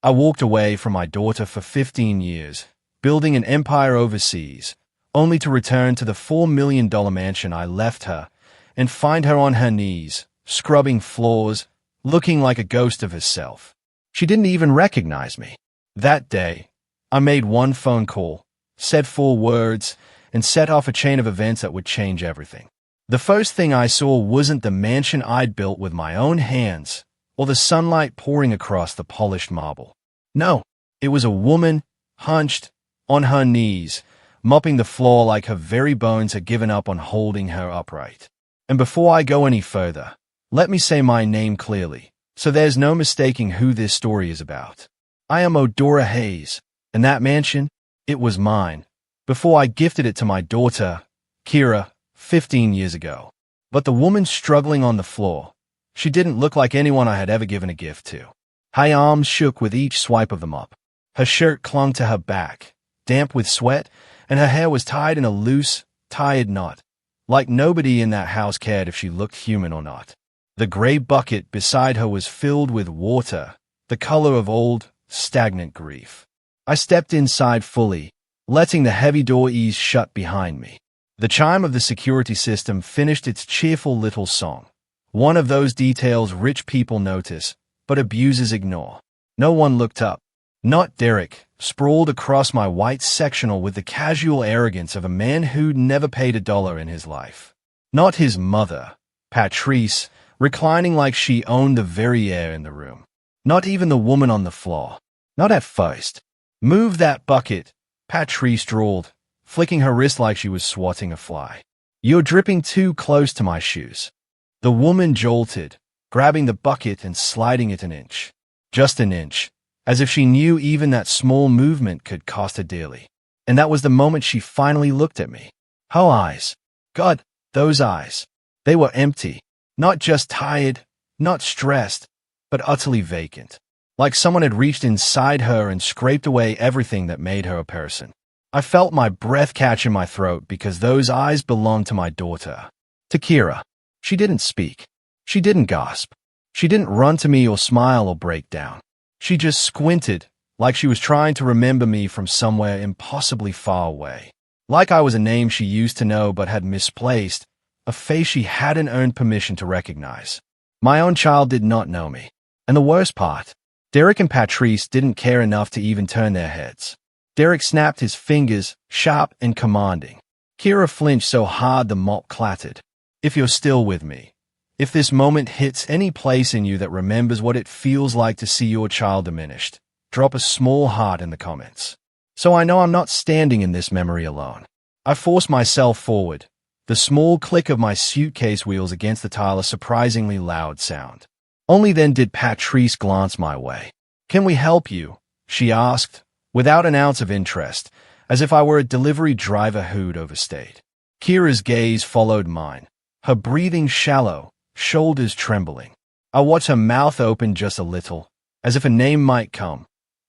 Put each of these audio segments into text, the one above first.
I walked away from my daughter for 15 years, building an empire overseas, only to return to the $4 million mansion I left her and find her on her knees, scrubbing floors, looking like a ghost of herself. She didn't even recognize me. That day, I made one phone call, said 4 words, and set off a chain of events that would change everything. The first thing I saw wasn't the mansion I'd built with my own hands, or the sunlight pouring across the polished marble. No, it was a woman, hunched, on her knees, mopping the floor like her very bones had given up on holding her upright. And before I go any further, let me say my name clearly, so there's no mistaking who this story is about. I am Odora Hayes, and that mansion, it was mine, before I gifted it to my daughter, Kira, 15 years ago. But the woman struggling on the floor, she didn't look like anyone I had ever given a gift to. Her arms shook with each swipe of the mop. Her shirt clung to her back, damp with sweat, and her hair was tied in a loose, tired knot, like nobody in that house cared if she looked human or not. The gray bucket beside her was filled with water, the color of old, stagnant grief. I stepped inside fully, letting the heavy door ease shut behind me. The chime of the security system finished its cheerful little song. One of those details rich people notice, but abusers ignore. No one looked up. Not Derek, sprawled across my white sectional with the casual arrogance of a man who'd never paid $1 in his life. Not his mother, Patrice, reclining like she owned the very air in the room. Not even the woman on the floor. Not at first. "Move that bucket," Patrice drawled, flicking her wrist like she was swatting a fly. "You're dripping too close to my shoes." The woman jolted, grabbing the bucket and sliding it an inch. Just an inch, as if she knew even that small movement could cost her dearly. And that was the moment she finally looked at me. Her eyes. God, those eyes. They were empty. Not just tired, not stressed, but utterly vacant. Like someone had reached inside her and scraped away everything that made her a person. I felt my breath catch in my throat because those eyes belonged to my daughter, to Kira. She didn't speak. She didn't gasp. She didn't run to me or smile or break down. She just squinted, like she was trying to remember me from somewhere impossibly far away. Like I was a name she used to know but had misplaced, a face she hadn't earned permission to recognize. My own child did not know me. And the worst part, Derek and Patrice didn't care enough to even turn their heads. Derek snapped his fingers, sharp and commanding. Kira flinched so hard the mop clattered. "If you're still with me, if this moment hits any place in you that remembers what it feels like to see your child diminished, drop a small heart in the comments. So I know I'm not standing in this memory alone." I forced myself forward, the small click of my suitcase wheels against the tile a surprisingly loud sound. Only then did Patrice glance my way. "Can we help you?" she asked, without an ounce of interest, as if I were a delivery driver who'd overstayed. Kira's gaze followed mine, her breathing shallow, shoulders trembling. I watched her mouth open just a little, as if a name might come,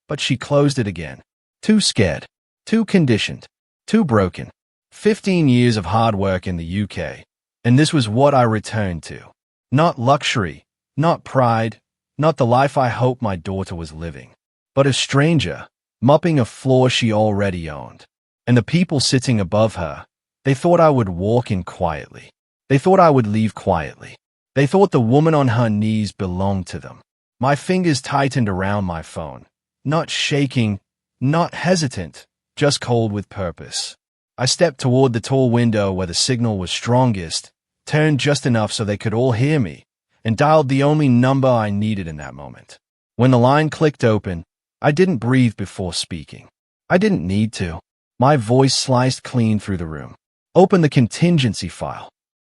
but she closed it again. Too scared, too conditioned, too broken. 15 years of hard work in the UK, and this was what I returned to. Not luxury, not pride, not the life I hoped my daughter was living, but a stranger, mopping a floor she already owned. And the people sitting above her, they thought I would walk in quietly. They thought I would leave quietly. They thought the woman on her knees belonged to them. My fingers tightened around my phone, not shaking, not hesitant, just cold with purpose. I stepped toward the tall window where the signal was strongest, turned just enough so they could all hear me, and dialed the only number I needed in that moment. When the line clicked open, I didn't breathe before speaking. I didn't need to. My voice sliced clean through the room. "Open the contingency file."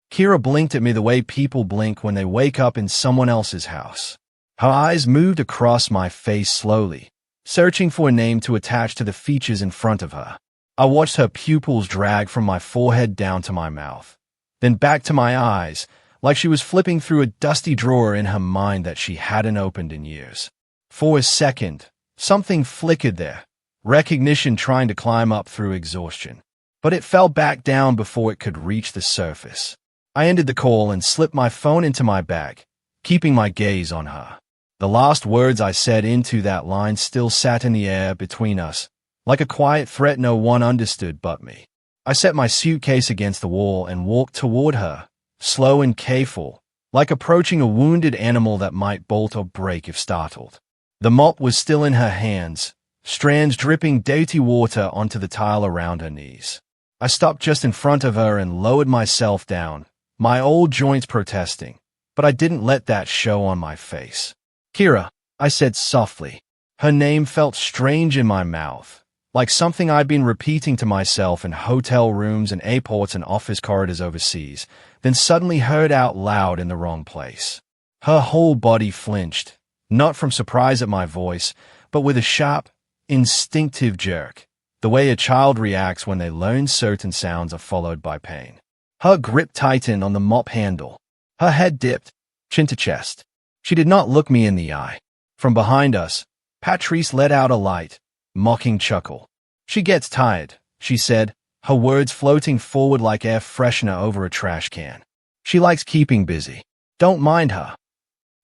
Kira blinked at me the way people blink when they wake up in someone else's house. Her eyes moved across my face slowly, searching for a name to attach to the features in front of her. I watched her pupils drag from my forehead down to my mouth, then back to my eyes, like she was flipping through a dusty drawer in her mind that she hadn't opened in years. For a second, something flickered there, recognition trying to climb up through exhaustion. But it fell back down before it could reach the surface. I ended the call and slipped my phone into my bag, keeping my gaze on her. The last words I said into that line still sat in the air between us, like a quiet threat no one understood but me. I set my suitcase against the wall and walked toward her, slow and careful, like approaching a wounded animal that might bolt or break if startled. The mop was still in her hands, strands dripping dirty water onto the tile around her knees. I stopped just in front of her and lowered myself down, my old joints protesting, but I didn't let that show on my face. "Kira," I said softly. Her name felt strange in my mouth, like something I'd been repeating to myself in hotel rooms and airports and office corridors overseas, then suddenly heard out loud in the wrong place. Her whole body flinched, not from surprise at my voice, but with a sharp, instinctive jerk, the way a child reacts when they learn certain sounds are followed by pain. Her grip tightened on the mop handle. Her head dipped, chin to chest. She did not look me in the eye. From behind us, Patrice let out a light, mocking chuckle. "She gets tired," she said, her words floating forward like air freshener over a trash can. "She likes keeping busy. Don't mind her."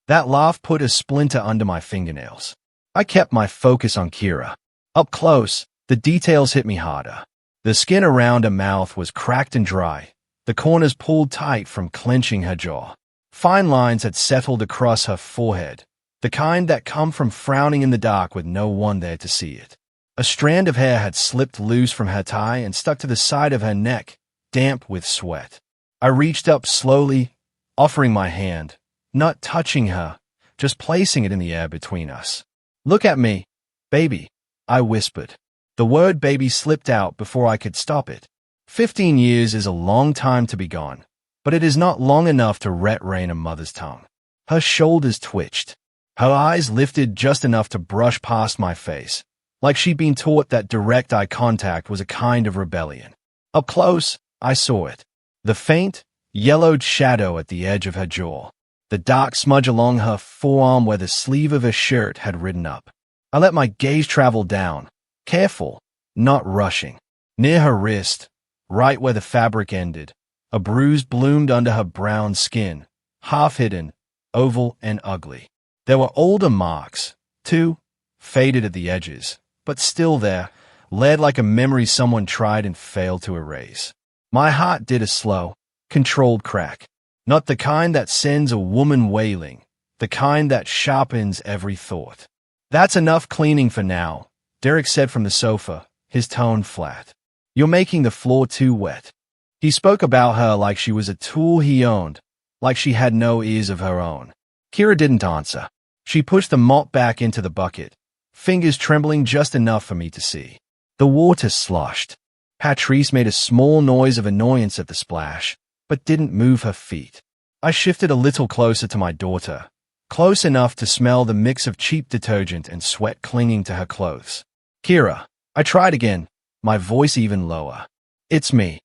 That laugh put a splinter under my fingernails. I kept my focus on Kira. Up close, the details hit me harder. The skin around her mouth was cracked and dry, the corners pulled tight from clenching her jaw. Fine lines had settled across her forehead, the kind that come from frowning in the dark with no one there to see it. A strand of hair had slipped loose from her tie and stuck to the side of her neck, damp with sweat. I reached up slowly, offering my hand, not touching her, just placing it in the air between us. "Look at me, baby," I whispered. The word baby slipped out before I could stop it. 15 years is a long time to be gone, but it is not long enough to ret-rain a mother's tongue. Her shoulders twitched. Her eyes lifted just enough to brush past my face, like she'd been taught that direct eye contact was a kind of rebellion. Up close, I saw it. The faint, yellowed shadow at the edge of her jaw. The dark smudge along her forearm where the sleeve of her shirt had ridden up. I let my gaze travel down, careful, not rushing. Near her wrist, right where the fabric ended, a bruise bloomed under her brown skin, half-hidden, oval and ugly. There were older marks, too, faded at the edges, but still there, laid like a memory someone tried and failed to erase. My heart did a slow, controlled crack. Not the kind that sends a woman wailing, the kind that sharpens every thought. "That's enough cleaning for now," Derek said from the sofa, his tone flat. "You're making the floor too wet." He spoke about her like she was a tool he owned, like she had no ears of her own. Kira didn't answer. She pushed the mop back into the bucket, fingers trembling just enough for me to see. The water sloshed. Patrice made a small noise of annoyance at the splash, but didn't move her feet. I shifted a little closer to my daughter, close enough to smell the mix of cheap detergent and sweat clinging to her clothes. "Kira," I tried again, my voice even lower. "It's me."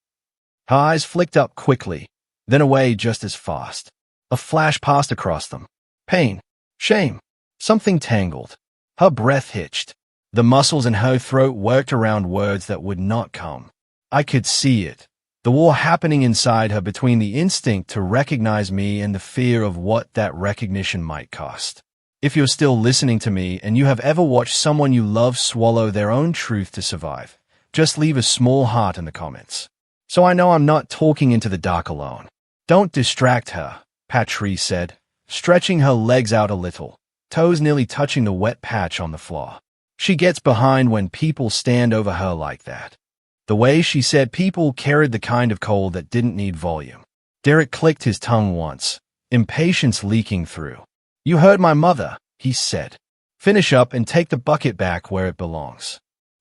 Her eyes flicked up quickly, then away just as fast. A flash passed across them. Pain, shame, something tangled. Her breath hitched. The muscles in her throat worked around words that would not come. I could see it. The war happening inside her between the instinct to recognize me and the fear of what that recognition might cost. If you're still listening to me and you have ever watched someone you love swallow their own truth to survive, just leave a small heart in the comments. So I know I'm not talking into the dark alone. "Don't distract her," Patrice said, stretching her legs out a little, toes nearly touching the wet patch on the floor. "She gets behind when people stand over her like that." The way she said people carried the kind of coal that didn't need volume. Derek clicked his tongue once, impatience leaking through. "You heard my mother," he said. "Finish up and take the bucket back where it belongs."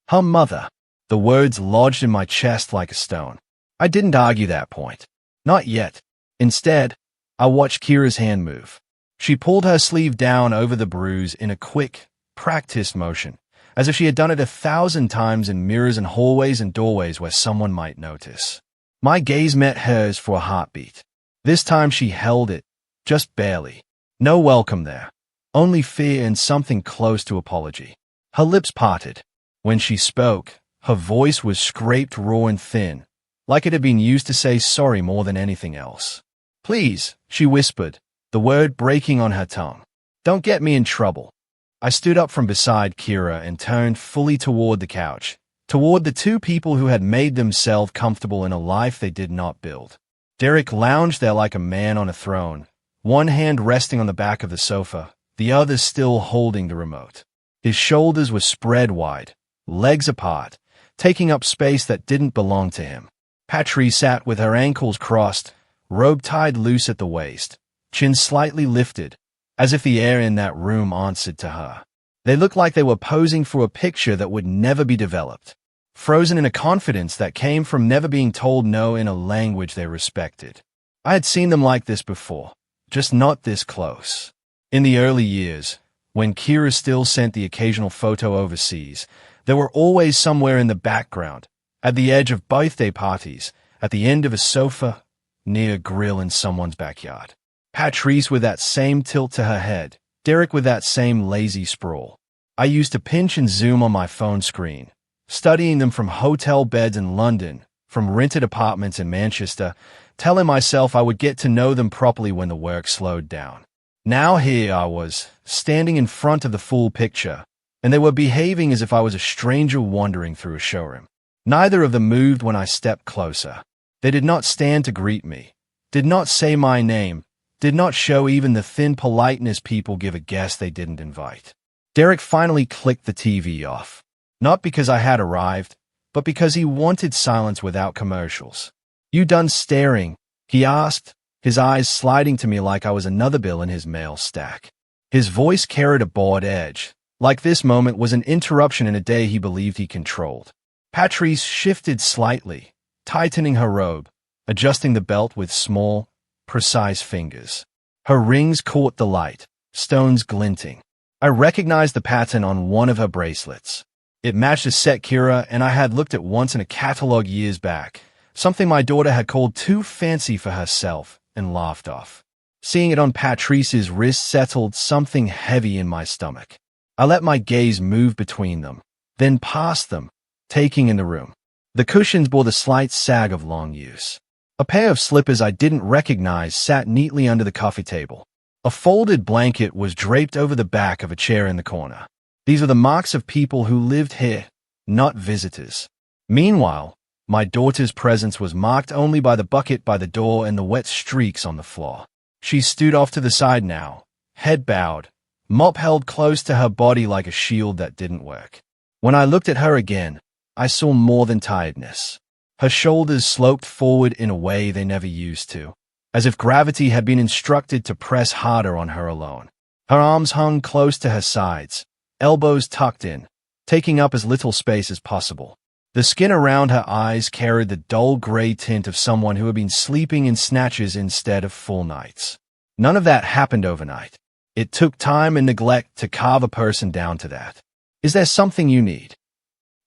Her mother. The words lodged in my chest like a stone. I didn't argue that point. Not yet. Instead, I watched Kira's hand move. She pulled her sleeve down over the bruise in a quick, practiced motion, as if she had done it 1,000 times in mirrors and hallways and doorways where someone might notice. My gaze met hers for a heartbeat. This time she held it, just barely. No welcome there. Only fear and something close to apology. Her lips parted. When she spoke, her voice was scraped raw and thin, like it had been used to say sorry more than anything else. "Please," she whispered, the word breaking on her tongue. Don't get me in trouble. I stood up from beside Kira and turned fully toward the couch, toward the two people who had made themselves comfortable in a life they did not build. Derek lounged there like a man on a throne, one hand resting on the back of the sofa, the other still holding the remote. His shoulders were spread wide, legs apart, taking up space that didn't belong to him. Patrice sat with her ankles crossed, robe tied loose at the waist, chin slightly lifted, as if the air in that room answered to her. They looked like they were posing for a picture that would never be developed, frozen in a confidence that came from never being told no in a language they respected. I had seen them like this before, just not this close. In the early years, when Kira still sent the occasional photo overseas, they were always somewhere in the background, at the edge of birthday parties, at the end of a sofa, near a grill in someone's backyard. Patrice with that same tilt to her head, Derek with that same lazy sprawl. I used to pinch and zoom on my phone screen, studying them from hotel beds in London, from rented apartments in Manchester, telling myself I would get to know them properly when the work slowed down. Now here I was, standing in front of the full picture, and they were behaving as if I was a stranger wandering through a showroom. Neither of them moved when I stepped closer. They did not stand to greet me, did not say my name, did not show even the thin politeness people give a guest they didn't invite. Derek finally clicked the TV off, not because I had arrived, but because he wanted silence without commercials. "You done staring?" he asked, his eyes sliding to me like I was another bill in his mail stack. His voice carried a bored edge, like this moment was an interruption in a day he believed he controlled. Patrice shifted slightly, tightening her robe, adjusting the belt with small, precise fingers. Her rings caught the light, stones glinting. I recognized the pattern on one of her bracelets. It matched a set Kira and I had looked at once in a catalog years back, something my daughter had called too fancy for herself and laughed off. Seeing it on Patrice's wrist settled something heavy in my stomach. I let my gaze move between them, then past them, taking in the room. The cushions bore the slight sag of long use. A pair of slippers I didn't recognize sat neatly under the coffee table. A folded blanket was draped over the back of a chair in the corner. These were the marks of people who lived here, not visitors. Meanwhile, my daughter's presence was marked only by the bucket by the door and the wet streaks on the floor. She stood off to the side now, head bowed, mop held close to her body like a shield that didn't work. When I looked at her again, I saw more than tiredness. Her shoulders sloped forward in a way they never used to, as if gravity had been instructed to press harder on her alone. Her arms hung close to her sides, elbows tucked in, taking up as little space as possible. The skin around her eyes carried the dull gray tint of someone who had been sleeping in snatches instead of full nights. None of that happened overnight. It took time and neglect to carve a person down to that. "Is there something you need?"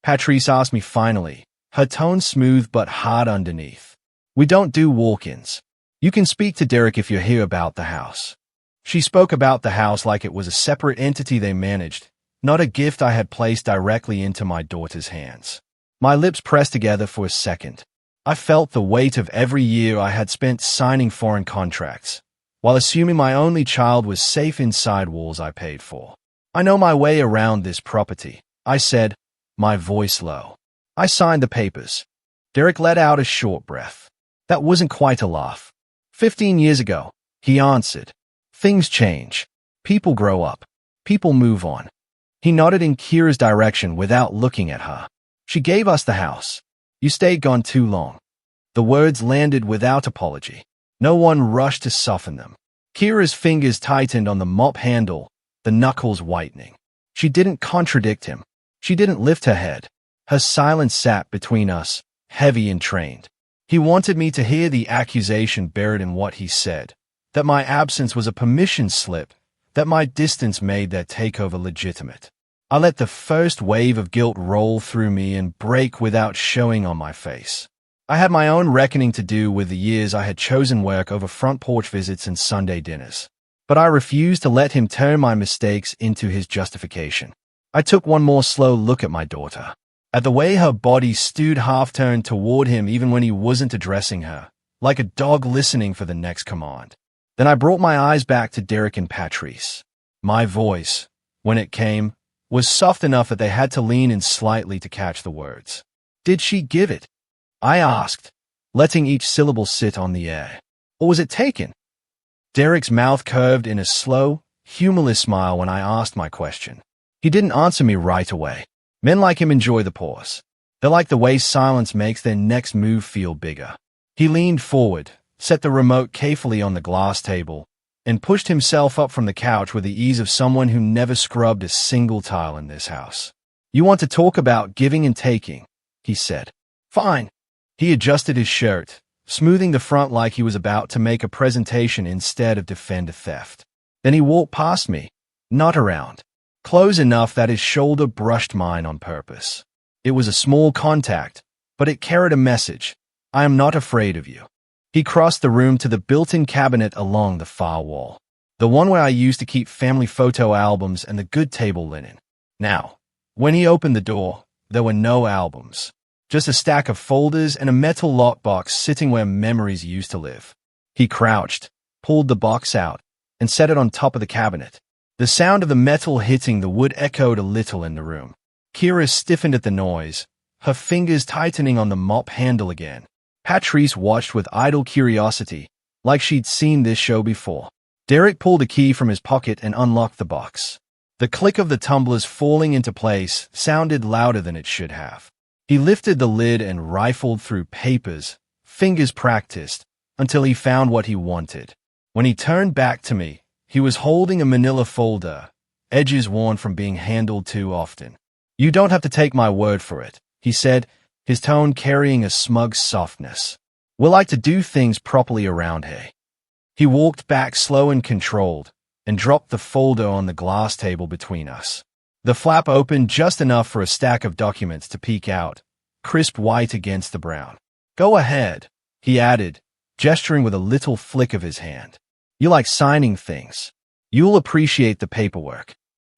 Patrice asked me finally, her tone smooth but hard underneath. "We don't do walk-ins. You can speak to Derek if you're here about the house." She spoke about the house like it was a separate entity they managed, not a gift I had placed directly into my daughter's hands. My lips pressed together for a second. I felt the weight of every year I had spent signing foreign contracts, while assuming my only child was safe inside walls I paid for. "I know my way around this property," I said, my voice low. I signed the papers. Derek let out a short breath. That wasn't quite a laugh. 15 years ago, he answered. "Things change. People grow up. People move on." He nodded in Kira's direction without looking at her. "She gave us the house. You stayed gone too long." The words landed without apology. No one rushed to soften them. Kira's fingers tightened on the mop handle, the knuckles whitening. She didn't contradict him. She didn't lift her head. Her silence sat between us, heavy and trained. He wanted me to hear the accusation buried in what he said, that my absence was a permission slip, that my distance made their takeover legitimate. I let the first wave of guilt roll through me and break without showing on my face. I had my own reckoning to do with the years I had chosen work over front porch visits and Sunday dinners. But I refused to let him turn my mistakes into his justification. I took one more slow look at my daughter, at the way her body stood half-turned toward him even when he wasn't addressing her, like a dog listening for the next command. Then I brought my eyes back to Derek and Patrice. My voice, when it came, was soft enough that they had to lean in slightly to catch the words. Did she give it? I asked, letting each syllable sit on the air. Or was it taken? Derek's mouth curved in a slow, humorless smile when I asked my question. He didn't answer me right away. Men like him enjoy the pause. They like the way silence makes their next move feel bigger. He leaned forward, set the remote carefully on the glass table, and pushed himself up from the couch with the ease of someone who never scrubbed a single tile in this house. You want to talk about giving and taking, he said. Fine. He adjusted his shirt, smoothing the front like he was about to make a presentation instead of defend a theft. Then he walked past me, not around, close enough that his shoulder brushed mine on purpose. It was a small contact, but it carried a message. I am not afraid of you. He crossed the room to the built-in cabinet along the far wall, the one where I used to keep family photo albums and the good table linen. Now, when he opened the door, there were no albums, just a stack of folders and a metal lockbox sitting where memories used to live. He crouched, pulled the box out, and set it on top of the cabinet. The sound of the metal hitting the wood echoed a little in the room. Kira stiffened at the noise, her fingers tightening on the mop handle again. Patrice watched with idle curiosity, like she'd seen this show before. Derek pulled a key from his pocket and unlocked the box. The click of the tumblers falling into place sounded louder than it should have. He lifted the lid and rifled through papers, fingers practiced, until he found what he wanted. When he turned back to me, he was holding a manila folder, edges worn from being handled too often. You don't have to take my word for it, he said, his tone carrying a smug softness. We like to do things properly around here. He walked back slow and controlled, and dropped the folder on the glass table between us. The flap opened just enough for a stack of documents to peek out, crisp white against the brown. Go ahead, he added, gesturing with a little flick of his hand. You like signing things. You'll appreciate the paperwork.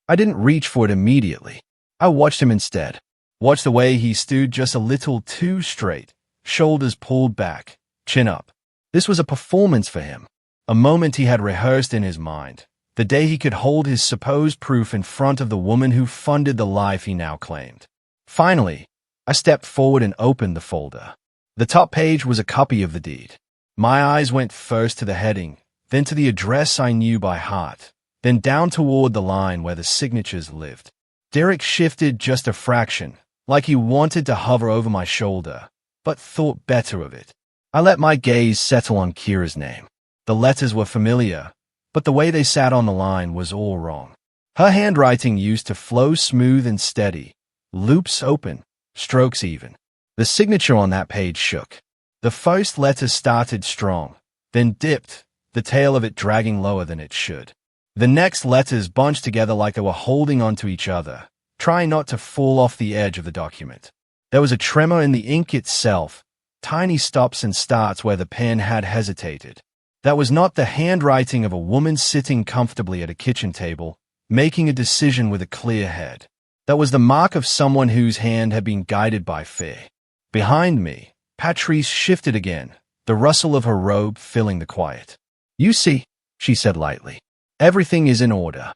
I didn't reach for it immediately. I watched him instead. Watched the way he stood just a little too straight, shoulders pulled back, chin up. This was a performance for him, a moment he had rehearsed in his mind, the day he could hold his supposed proof in front of the woman who funded the life he now claimed. Finally, I stepped forward and opened the folder. The top page was a copy of the deed. My eyes went first to the heading, then to the address I knew by heart, then down toward the line where the signatures lived. Derek shifted just a fraction, like he wanted to hover over my shoulder, but thought better of it. I let my gaze settle on Kira's name. The letters were familiar, but the way they sat on the line was all wrong. Her handwriting used to flow smooth and steady, loops open, strokes even. The signature on that page shook. The first letter started strong, then dipped, the tail of it dragging lower than it should. The next letters bunched together like they were holding onto each other, trying not to fall off the edge of the document. There was a tremor in the ink itself, tiny stops and starts where the pen had hesitated. That was not the handwriting of a woman sitting comfortably at a kitchen table, making a decision with a clear head. That was the mark of someone whose hand had been guided by fear. Behind me, Patrice shifted again, the rustle of her robe filling the quiet. You see, she said lightly, everything is in order.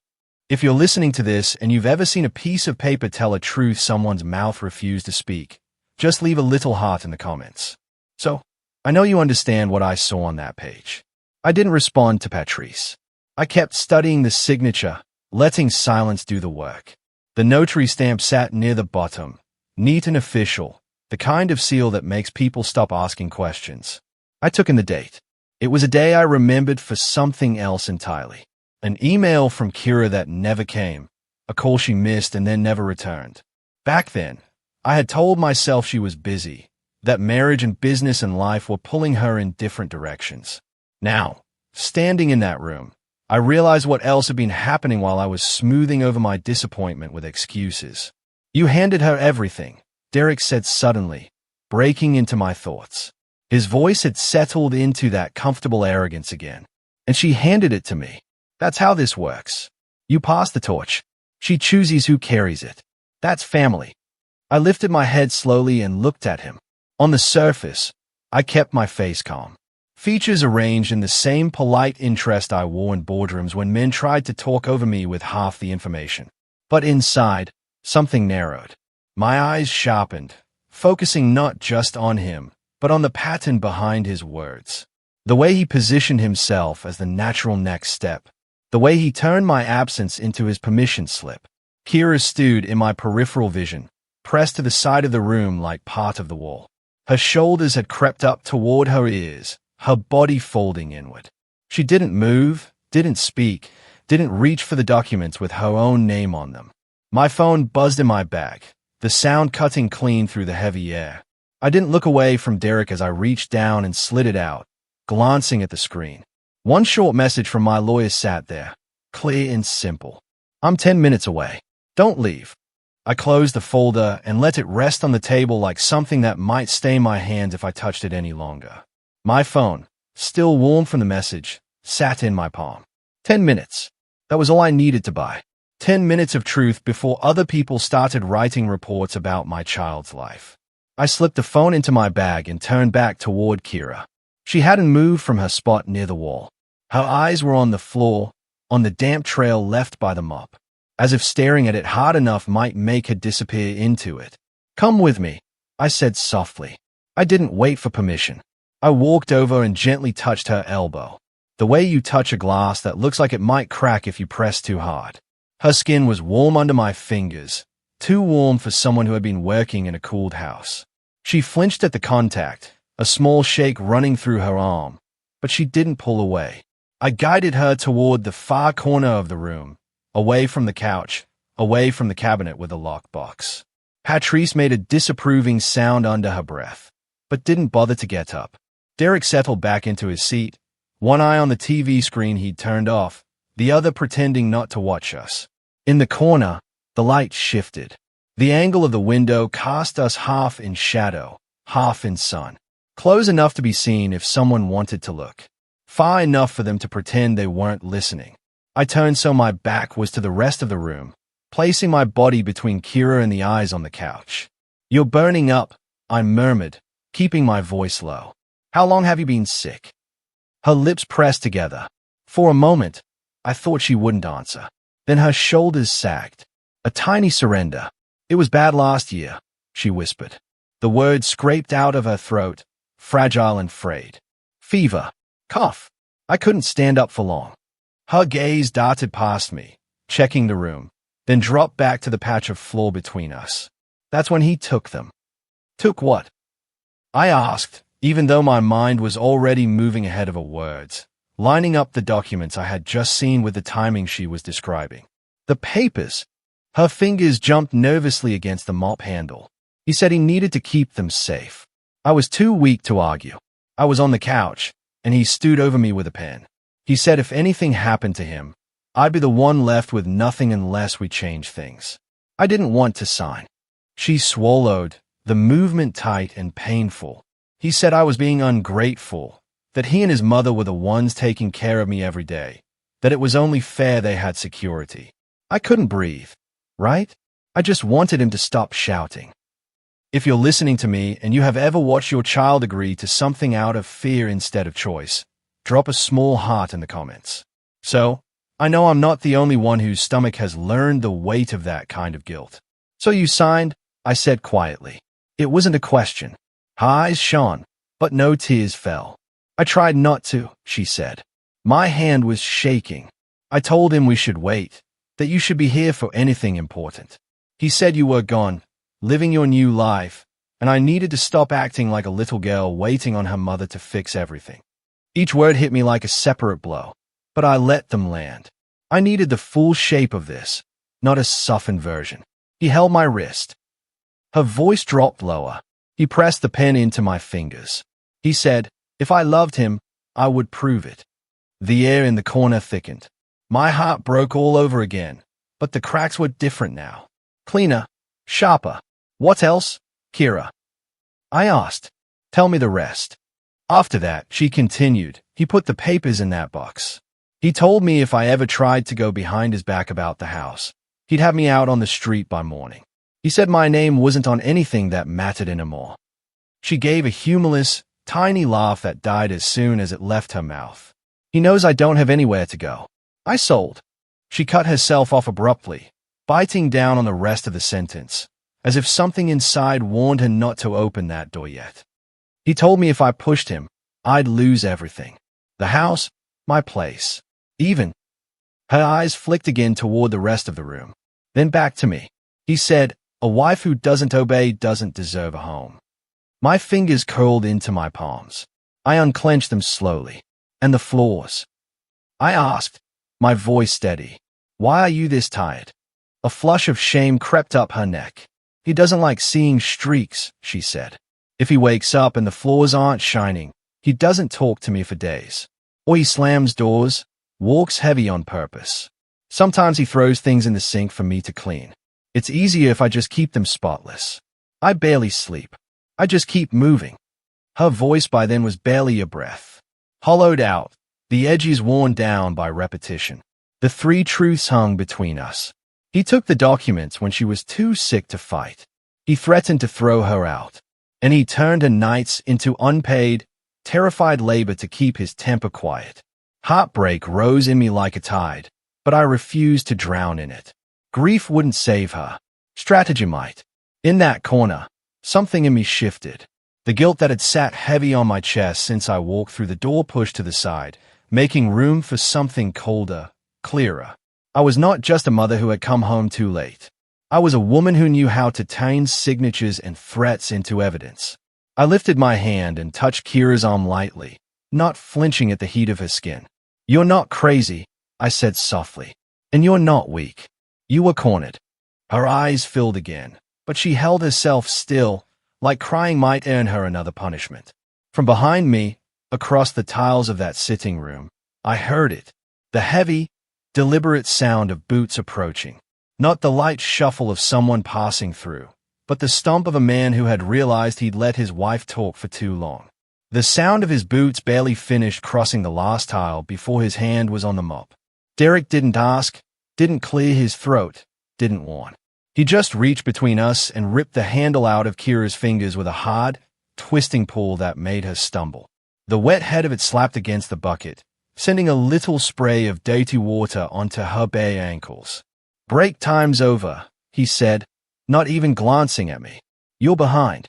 If you're listening to this and you've ever seen a piece of paper tell a truth someone's mouth refused to speak, just leave a little heart in the comments. So, I know you understand what I saw on that page. I didn't respond to Patrice. I kept studying the signature, letting silence do the work. The notary stamp sat near the bottom, neat and official, the kind of seal that makes people stop asking questions. I took in the date. It was a day I remembered for something else entirely. An email from Kira that never came, a call she missed and then never returned. Back then, I had told myself she was busy, that marriage and business and life were pulling her in different directions. Now, standing in that room, I realized what else had been happening while I was smoothing over my disappointment with excuses. You handed her everything, Derek said suddenly, breaking into my thoughts. His voice had settled into that comfortable arrogance again, and she handed it to me. That's how this works. You pass the torch. She chooses who carries it. That's family. I lifted my head slowly and looked at him. On the surface, I kept my face calm. Features arranged in the same polite interest I wore in boardrooms when men tried to talk over me with half the information. But inside, something narrowed. My eyes sharpened, focusing not just on him, but on the pattern behind his words. The way he positioned himself as the natural next step. The way he turned my absence into his permission slip. Kira stood in my peripheral vision, pressed to the side of the room like part of the wall. Her shoulders had crept up toward her ears, her body folding inward. She didn't move, didn't speak, didn't reach for the documents with her own name on them. My phone buzzed in my bag, the sound cutting clean through the heavy air. I didn't look away from Derek as I reached down and slid it out, glancing at the screen. One short message from my lawyer sat there, clear and simple. I'm 10 minutes away. Don't leave. I closed the folder and let it rest on the table like something that might stain my hands if I touched it any longer. My phone, still warm from the message, sat in my palm. 10 minutes. That was all I needed to buy. 10 minutes of truth before other people started writing reports about my child's life. I slipped the phone into my bag and turned back toward Kira. She hadn't moved from her spot near the wall. Her eyes were on the floor, on the damp trail left by the mop, as if staring at it hard enough might make her disappear into it. Come with me, I said softly. I didn't wait for permission. I walked over and gently touched her elbow, the way you touch a glass that looks like it might crack if you press too hard. Her skin was warm under my fingers, too warm for someone who had been working in a cooled house. She flinched at the contact, a small shake running through her arm, but she didn't pull away. I guided her toward the far corner of the room, away from the couch, away from the cabinet with a lockbox. Patrice made a disapproving sound under her breath, but didn't bother to get up. Derek settled back into his seat, one eye on the TV screen he'd turned off, the other pretending not to watch us. In the corner, the light shifted. The angle of the window cast us half in shadow, half in sun. Close enough to be seen if someone wanted to look. Far enough for them to pretend they weren't listening. I turned so my back was to the rest of the room, placing my body between Kira and the eyes on the couch. You're burning up, I murmured, keeping my voice low. How long have you been sick? Her lips pressed together. For a moment, I thought she wouldn't answer. Then her shoulders sagged. A tiny surrender. It was bad last year, she whispered. The words scraped out of her throat, fragile and frayed. Fever. Cough. I couldn't stand up for long. Her gaze darted past me, checking the room, then dropped back to the patch of floor between us. That's when he took them. Took what? I asked, even though my mind was already moving ahead of her words, lining up the documents I had just seen with the timing she was describing. The papers. Her fingers jumped nervously against the mop handle. He said he needed to keep them safe. I was too weak to argue. I was on the couch, and he stood over me with a pen. He said if anything happened to him, I'd be the one left with nothing unless we changed things. I didn't want to sign. She swallowed, the movement tight and painful. He said I was being ungrateful, that he and his mother were the ones taking care of me every day, that it was only fair they had security. I couldn't breathe, right? I just wanted him to stop shouting. If you're listening to me and you have ever watched your child agree to something out of fear instead of choice, drop a small heart in the comments. So, I know I'm not the only one whose stomach has learned the weight of that kind of guilt. So you signed? I said quietly. It wasn't a question. Her eyes shone, but no tears fell. I tried not to, she said. My hand was shaking. I told him we should wait, that you should be here for anything important. He said you were gone, living your new life, and I needed to stop acting like a little girl waiting on her mother to fix everything. Each word hit me like a separate blow, but I let them land. I needed the full shape of this, not a softened version. He held my wrist. Her voice dropped lower. He pressed the pen into my fingers. He said, if I loved him, I would prove it. The air in the corner thickened. My heart broke all over again, but the cracks were different now. Cleaner, sharper. What else, Kira? I asked. Tell me the rest. After that, she continued, he put the papers in that box. He told me if I ever tried to go behind his back about the house, he'd have me out on the street by morning. He said my name wasn't on anything that mattered anymore. She gave a humorless, tiny laugh that died as soon as it left her mouth. He knows I don't have anywhere to go. I sold. She cut herself off abruptly, biting down on the rest of the sentence, as if something inside warned her not to open that door yet. He told me if I pushed him, I'd lose everything. The house, my place, even. Her eyes flicked again toward the rest of the room, then back to me. He said, a wife who doesn't obey doesn't deserve a home. My fingers curled into my palms. I unclenched them slowly. And the floors. I asked, my voice steady. Why are you this tired? A flush of shame crept up her neck. He doesn't like seeing streaks, she said. If he wakes up and the floors aren't shining, he doesn't talk to me for days. Or he slams doors, walks heavy on purpose. Sometimes he throws things in the sink for me to clean. It's easier if I just keep them spotless. I barely sleep. I just keep moving. Her voice by then was barely a breath. Hollowed out, the edges worn down by repetition. The three truths hung between us. He took the documents when she was too sick to fight. He threatened to throw her out. And he turned her nights into unpaid, terrified labor to keep his temper quiet. Heartbreak rose in me like a tide, but I refused to drown in it. Grief wouldn't save her. Strategy might. In that corner, something in me shifted. The guilt that had sat heavy on my chest since I walked through the door pushed to the side, making room for something colder, clearer. I was not just a mother who had come home too late. I was a woman who knew how to turn signatures and threats into evidence. I lifted my hand and touched Kira's arm lightly, not flinching at the heat of her skin. You're not crazy, I said softly. And you're not weak. You were cornered. Her eyes filled again, but she held herself still, like crying might earn her another punishment. From behind me, across the tiles of that sitting room, I heard it. The heavy, deliberate sound of boots approaching. Not the light shuffle of someone passing through, but the stomp of a man who had realized he'd let his wife talk for too long. The sound of his boots barely finished crossing the last tile before his hand was on the mop. Derek didn't ask, didn't clear his throat, didn't warn. He just reached between us and ripped the handle out of Kira's fingers with a hard, twisting pull that made her stumble. The wet head of it slapped against the bucket, sending a little spray of dirty water onto her bare ankles. Break time's over, he said, not even glancing at me. You're behind.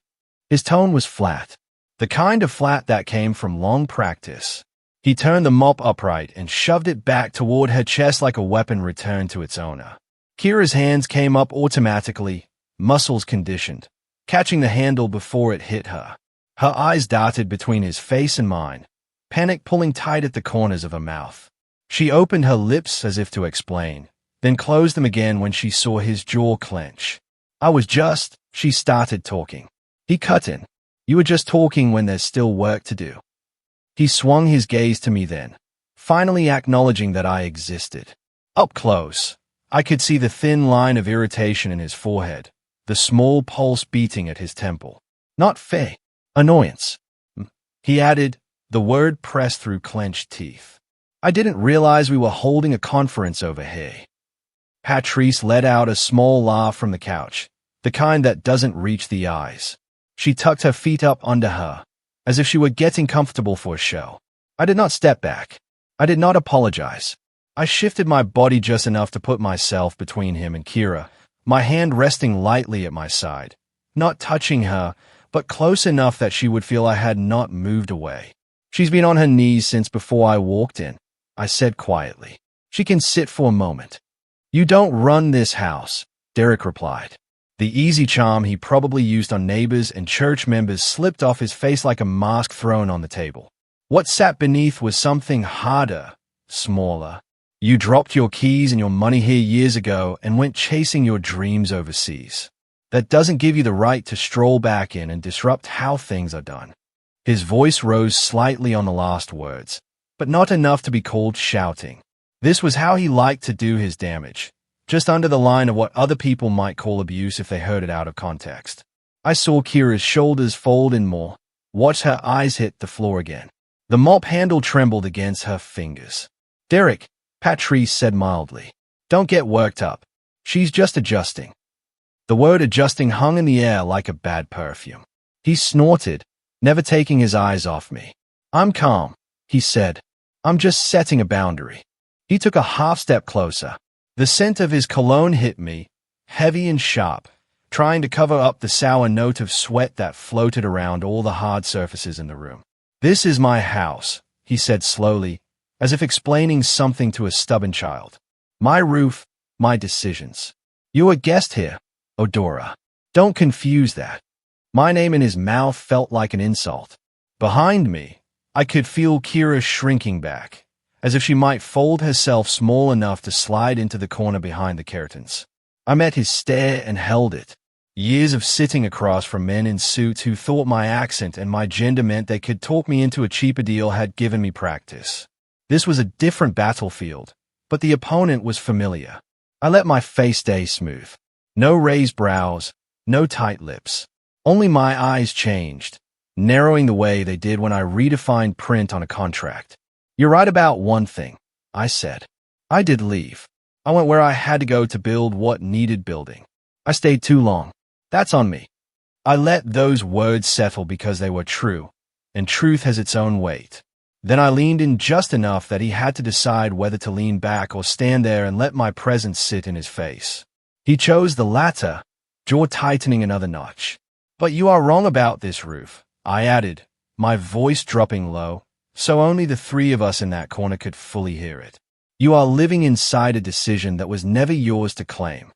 His tone was flat, the kind of flat that came from long practice. He turned the mop upright and shoved it back toward her chest like a weapon returned to its owner. Kira's hands came up automatically, muscles conditioned, catching the handle before it hit her. Her eyes darted between his face and mine, panic pulling tight at the corners of her mouth. She opened her lips as if to explain, then closed them again when she saw his jaw clench. She started talking. He cut in. You were just talking when there's still work to do. He swung his gaze to me then, finally acknowledging that I existed. Up close, I could see the thin line of irritation in his forehead, the small pulse beating at his temple. Not fear, annoyance. He added, the word pressed through clenched teeth. I didn't realize we were holding a conference over here. Patrice let out a small laugh from the couch, the kind that doesn't reach the eyes. She tucked her feet up under her, as if she were getting comfortable for a show. I did not step back. I did not apologize. I shifted my body just enough to put myself between him and Kira, my hand resting lightly at my side, not touching her, but close enough that she would feel I had not moved away. She's been on her knees since before I walked in, I said quietly. She can sit for a moment. You don't run this house, Derek replied. The easy charm he probably used on neighbors and church members slipped off his face like a mask thrown on the table. What sat beneath was something harder, smaller. You dropped your keys and your money here years ago and went chasing your dreams overseas. That doesn't give you the right to stroll back in and disrupt how things are done. His voice rose slightly on the last words, but not enough to be called shouting. This was how he liked to do his damage, just under the line of what other people might call abuse if they heard it out of context. I saw Kira's shoulders fold in more, watched her eyes hit the floor again. The mop handle trembled against her fingers. Derek, Patrice said mildly, don't get worked up. She's just adjusting. The word adjusting hung in the air like a bad perfume. He snorted, never taking his eyes off me. "I'm calm," he said. "I'm just setting a boundary." He took a half-step closer. The scent of his cologne hit me, heavy and sharp, trying to cover up the sour note of sweat that floated around all the hard surfaces in the room. "This is my house," he said slowly, as if explaining something to a stubborn child. "My roof, my decisions. You're a guest here, Odora. Don't confuse that." My name in his mouth felt like an insult. Behind me, I could feel Kira shrinking back, as if she might fold herself small enough to slide into the corner behind the curtains. I met his stare and held it. Years of sitting across from men in suits who thought my accent and my gender meant they could talk me into a cheaper deal had given me practice. This was a different battlefield, but the opponent was familiar. I let my face stay smooth. No raised brows, no tight lips. Only my eyes changed, narrowing the way they did when I redefined print on a contract. "You're right about one thing," I said. "I did leave. I went where I had to go to build what needed building. I stayed too long. That's on me." I let those words settle because they were true, and truth has its own weight. Then I leaned in just enough that he had to decide whether to lean back or stand there and let my presence sit in his face. He chose the latter, jaw tightening another notch. "But you are wrong about this roof," I added, my voice dropping low, so only the three of us in that corner could fully hear it. "You are living inside a decision that was never yours to claim."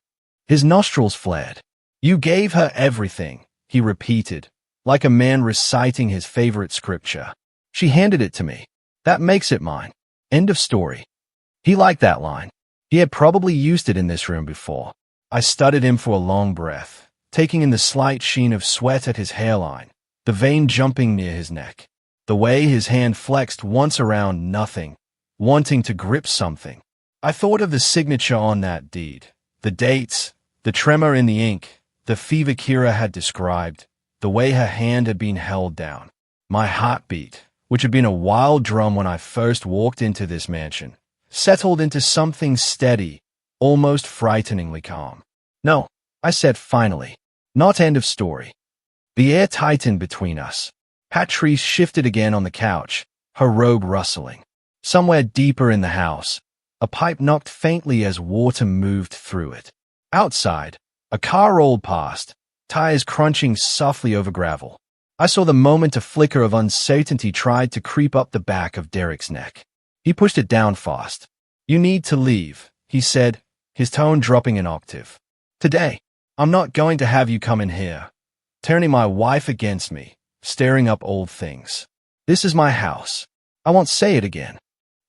His nostrils flared. "You gave her everything," he repeated, like a man reciting his favorite scripture. "She handed it to me. That makes it mine. End of story." He liked that line. He had probably used it in this room before. I studied him for a long breath, taking in the slight sheen of sweat at his hairline, the vein jumping near his neck, the way his hand flexed once around nothing, wanting to grip something. I thought of the signature on that deed, the dates, the tremor in the ink, the fever Kira had described, the way her hand had been held down. My heartbeat, which had been a wild drum when I first walked into this mansion, settled into something steady, almost frighteningly calm. "No," I said finally. "Not end of story." The air tightened between us. Patrice shifted again on the couch, her robe rustling. Somewhere deeper in the house, a pipe knocked faintly as water moved through it. Outside, a car rolled past, tires crunching softly over gravel. I saw the moment a flicker of uncertainty tried to creep up the back of Derek's neck. He pushed it down fast. "You need to leave," he said, his tone dropping an octave. "Today, I'm not going to have you come in here, turning my wife against me, stirring up old things. This is my house. I won't say it again."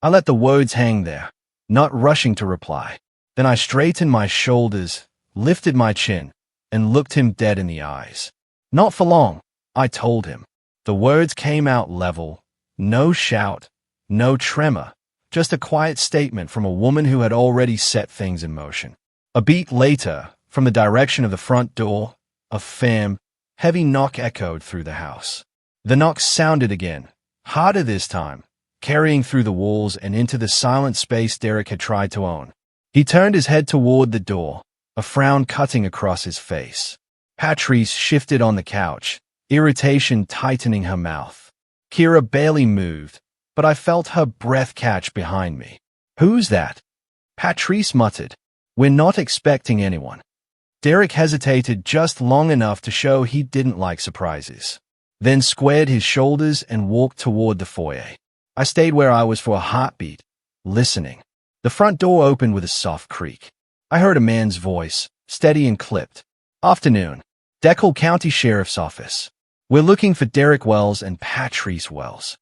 I let the words hang there, not rushing to reply. Then I straightened my shoulders, lifted my chin, and looked him dead in the eyes. "Not for long," I told him. The words came out level, no shout, no tremor, just a quiet statement from a woman who had already set things in motion. A beat later, from the direction of the front door, a firm, heavy knock echoed through the house. The knock sounded again, harder this time, carrying through the walls and into the silent space Derek had tried to own. He turned his head toward the door, a frown cutting across his face. Patrice shifted on the couch, irritation tightening her mouth. Kira barely moved, but I felt her breath catch behind me. "Who's that?" Patrice muttered. "We're not expecting anyone." Derek hesitated just long enough to show he didn't like surprises, then squared his shoulders and walked toward the foyer. I stayed where I was for a heartbeat, listening. The front door opened with a soft creak. I heard a man's voice, steady and clipped. "Afternoon. Decal County Sheriff's Office. We're looking for Derek Wells and Patrice Wells."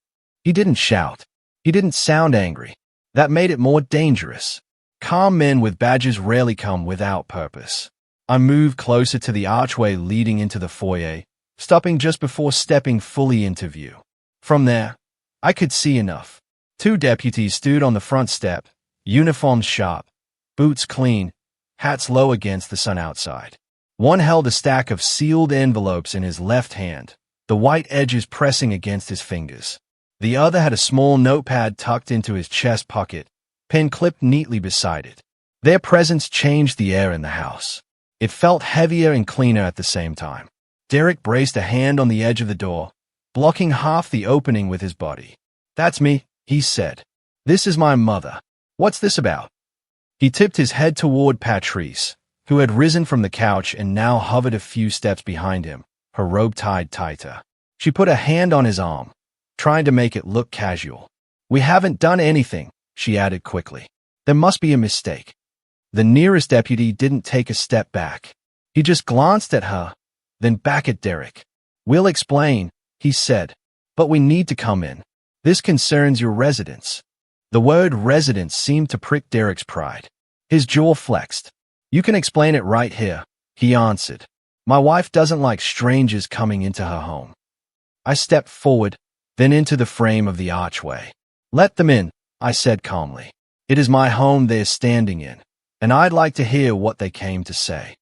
He didn't shout. He didn't sound angry. That made it more dangerous. Calm men with badges rarely come without purpose. I moved closer to the archway leading into the foyer, stopping just before stepping fully into view. From there, I could see enough. Two deputies stood on the front step, uniforms sharp, boots clean, hats low against the sun outside. One held a stack of sealed envelopes in his left hand, the white edges pressing against his fingers. The other had a small notepad tucked into his chest pocket, pen clipped neatly beside it. Their presence changed the air in the house. It felt heavier and cleaner at the same time. Derek braced a hand on the edge of the door, blocking half the opening with his body. "That's me," he said. "This is my mother. What's this about?" He tipped his head toward Patrice, who had risen from the couch and now hovered a few steps behind him, her robe tied tighter. She put a hand on his arm, trying to make it look casual. "We haven't done anything," she added quickly. "There must be a mistake." The nearest deputy didn't take a step back. He just glanced at her, then back at Derek. "We'll explain," he said, "but we need to come in. This concerns your residence." The word residence seemed to prick Derek's pride. His jaw flexed. "You can explain it right here," he answered. "My wife doesn't like strangers coming into her home." I stepped forward, then into the frame of the archway. "Let them in," I said calmly. "It is my home they're standing in, and I'd like to hear what they came to say."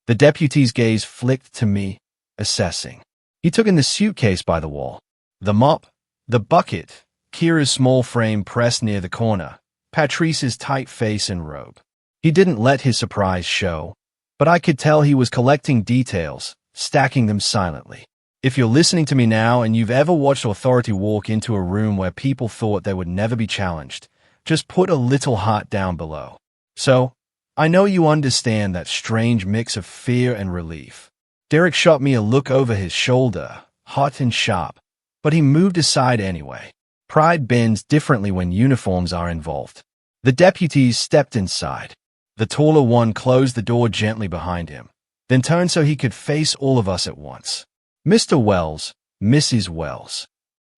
The deputy's gaze flicked to me, assessing. He took in the suitcase by the wall, the mop, the bucket, Kira's small frame pressed near the corner, Patrice's tight face and robe. He didn't let his surprise show, but I could tell he was collecting details, stacking them silently. If you're listening to me now and you've ever watched authority walk into a room where people thought they would never be challenged, just put a little heart down below. So, I know you understand that strange mix of fear and relief. Derek shot me a look over his shoulder, hot and sharp, but he moved aside anyway. Pride bends differently when uniforms are involved. The deputies stepped inside. The taller one closed the door gently behind him, then turned so he could face all of us at once. "Mr. Wells, Mrs. Wells,"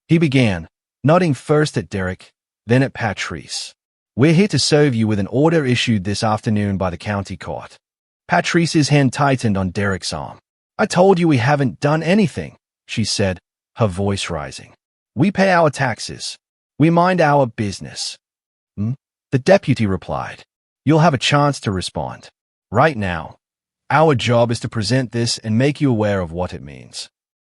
he began, nodding first at Derek, then at Patrice. "We're here to serve you with an order issued this afternoon by the county court." Patrice's hand tightened on Derek's arm. "I told you we haven't done anything," she said, her voice rising. "We pay our taxes. We mind our business." The deputy replied. "You'll have a chance to respond. Right now, our job is to present this and make you aware of what it means."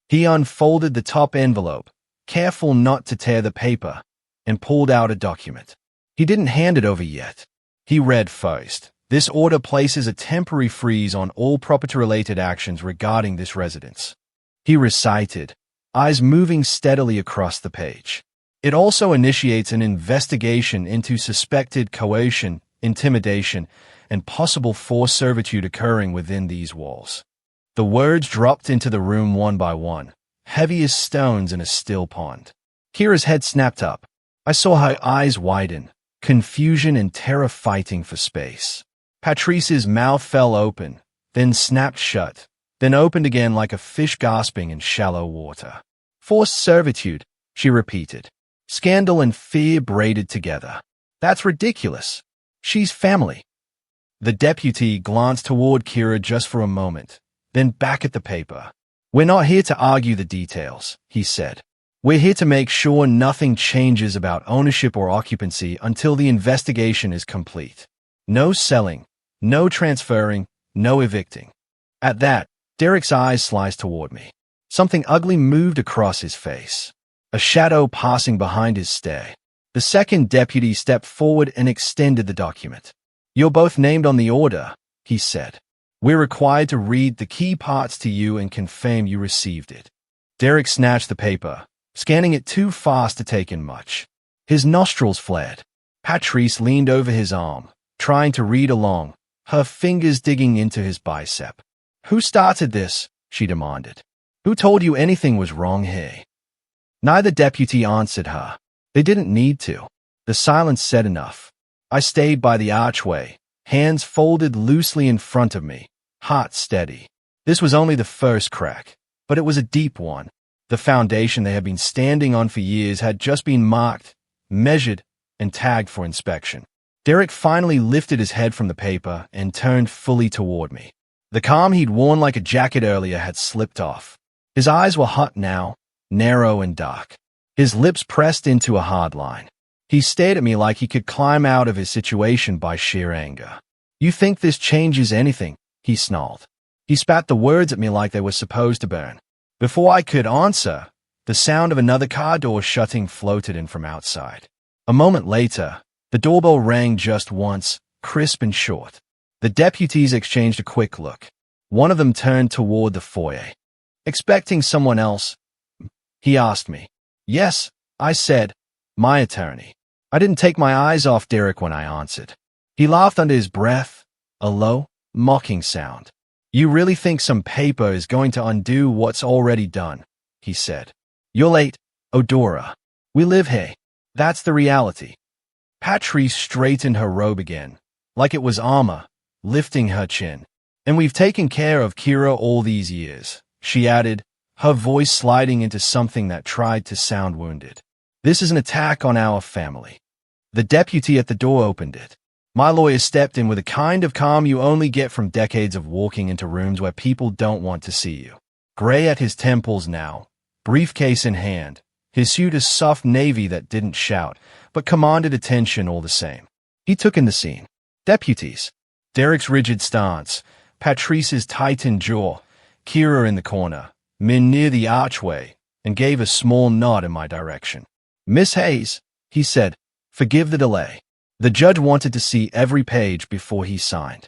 He unfolded the top envelope, careful not to tear the paper, and pulled out a document. He didn't hand it over yet. He read first. "This order places a temporary freeze on all property-related actions regarding this residence." He recited, eyes moving steadily across the page. "It also initiates an investigation into suspected coercion, intimidation, and possible forced servitude occurring within these walls." The words dropped into the room one by one, heavy as stones in a still pond. Kira's head snapped up. I saw her eyes widen, confusion and terror fighting for space. Patrice's mouth fell open, then snapped shut, then opened again like a fish gasping in shallow water. "Forced servitude," she repeated. "Scandal and fear braided together. That's ridiculous. She's family." The deputy glanced toward Kira just for a moment, then back at the paper. "We're not here to argue the details," he said. "We're here to make sure nothing changes about ownership or occupancy until the investigation is complete. No selling, no transferring, no evicting." At that, Derek's eyes sliced toward me. Something ugly moved across his face, a shadow passing behind his stare. The second deputy stepped forward and extended the document. "You're both named on the order," he said. "We're required to read the key parts to you and confirm you received it." Derek snatched the paper, scanning it too fast to take in much. His nostrils flared. Patrice leaned over his arm, trying to read along, her fingers digging into his bicep. "Who started this?" she demanded. "Who told you anything was wrong here?" Neither deputy answered her. They didn't need to. The silence said enough. I stayed by the archway, hands folded loosely in front of me, heart steady. This was only the first crack, but it was a deep one. The foundation they had been standing on for years had just been marked, measured, and tagged for inspection. Derek finally lifted his head from the paper and turned fully toward me. The calm he'd worn like a jacket earlier had slipped off. His eyes were hot now, narrow and dark. His lips pressed into a hard line. He stared at me like he could climb out of his situation by sheer anger. "You think this changes anything?" he snarled. He spat the words at me like they were supposed to burn. Before I could answer, the sound of another car door shutting floated in from outside. A moment later, the doorbell rang just once, crisp and short. The deputies exchanged a quick look. One of them turned toward the foyer. "Expecting someone else?" He asked me. Yes, I said. My attorney. I didn't take my eyes off Derek when I answered. He laughed under his breath, a low, mocking sound. You really think some paper is going to undo what's already done, he said. You're late, Odora. We live here. That's the reality. Patrice straightened her robe again, like it was armor, lifting her chin. And we've taken care of Kira all these years, she added, her voice sliding into something that tried to sound wounded. This is an attack on our family. The deputy at the door opened it. My lawyer stepped in with a kind of calm you only get from decades of walking into rooms where people don't want to see you. Gray at his temples now, briefcase in hand, his suit a soft navy that didn't shout, but commanded attention all the same. He took in the scene. Deputies. Derek's rigid stance, Patrice's tightened jaw, Kira in the corner, Min near the archway, and gave a small nod in my direction. Miss Hayes, he said, forgive the delay. The judge wanted to see every page before he signed.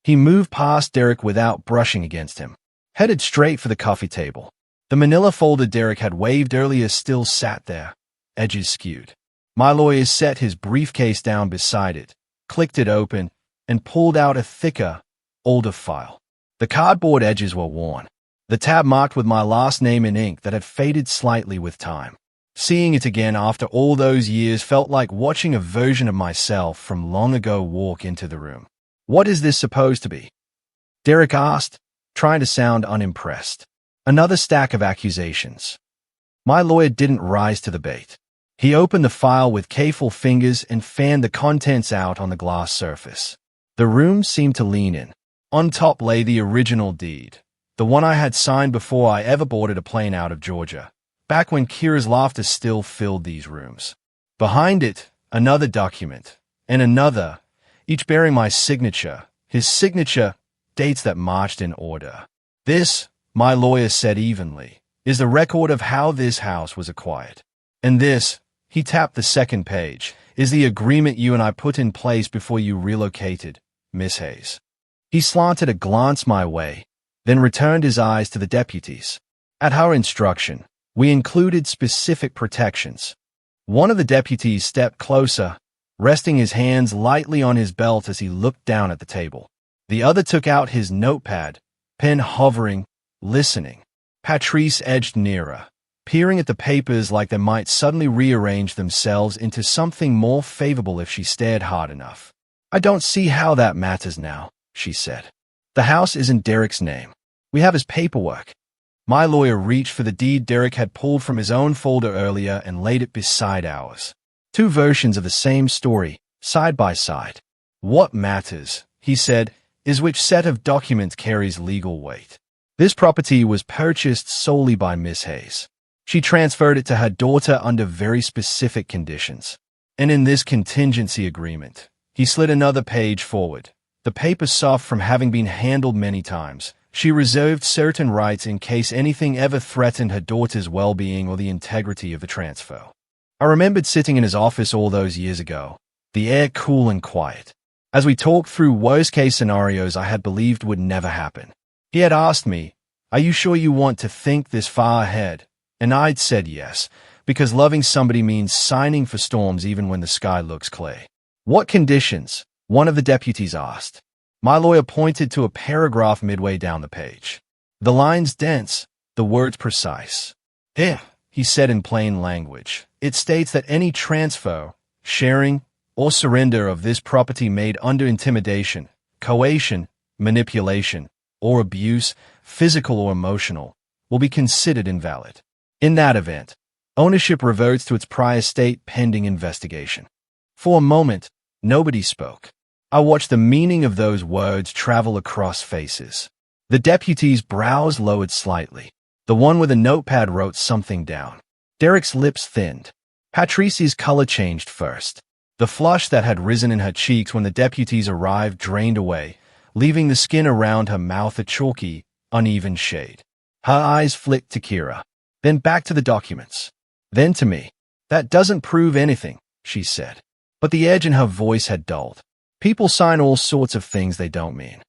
He moved past Derek without brushing against him, headed straight for the coffee table. The manila folder Derek had waved earlier still sat there, edges skewed. My lawyer set his briefcase down beside it, clicked it open, and pulled out a thicker, older file. The cardboard edges were worn, the tab marked with my last name in ink that had faded slightly with time. Seeing it again after all those years felt like watching a version of myself from long ago walk into the room. What is this supposed to be? Derek asked, trying to sound unimpressed. Another stack of accusations. My lawyer didn't rise to the bait. He opened the file with careful fingers and fanned the contents out on the glass surface. The room seemed to lean in. On top lay the original deed, the one I had signed before I ever boarded a plane out of Georgia, back when Kira's laughter still filled these rooms. Behind it, another document, and another, each bearing my signature, his signature, dates that marched in order. This, my lawyer said evenly, is the record of how this house was acquired. And this, he tapped the second page, is the agreement you and I put in place before you relocated, Miss Hayes. He slanted a glance my way, then returned his eyes to the deputies. At our instruction, we included specific protections. One of the deputies stepped closer, resting his hands lightly on his belt as he looked down at the table. The other took out his notepad, pen hovering, listening. Patrice edged nearer, peering at the papers like they might suddenly rearrange themselves into something more favorable if she stared hard enough. I don't see how that matters now, she said. The house isn't Derek's name. We have his paperwork. My lawyer reached for the deed Derek had pulled from his own folder earlier and laid it beside ours. Two versions of the same story, side by side. What matters, he said, is which set of documents carries legal weight. This property was purchased solely by Miss Hayes. She transferred it to her daughter under very specific conditions. And in this contingency agreement, he slid another page forward. The paper soft from having been handled many times. She reserved certain rights in case anything ever threatened her daughter's well-being or the integrity of the transfer. I remembered sitting in his office all those years ago, the air cool and quiet, as we talked through worst-case scenarios I had believed would never happen. He had asked me, "Are you sure you want to think this far ahead?" And I'd said yes, because loving somebody means signing for storms even when the sky looks clear. What conditions? One of the deputies asked. My lawyer pointed to a paragraph midway down the page. The lines dense, the words precise. Here, he said in plain language, it states that any transfer, sharing, or surrender of this property made under intimidation, coercion, manipulation, or abuse, physical or emotional, will be considered invalid. In that event, ownership reverts to its prior state pending investigation. For a moment, nobody spoke. I watched the meaning of those words travel across faces. The deputy's brows lowered slightly. The one with a notepad wrote something down. Derek's lips thinned. Patrice's color changed first. The flush that had risen in her cheeks when the deputies arrived drained away, leaving the skin around her mouth a chalky, uneven shade. Her eyes flicked to Kira, then back to the documents, then to me. That doesn't prove anything, she said. But the edge in her voice had dulled. People sign all sorts of things they don't mean.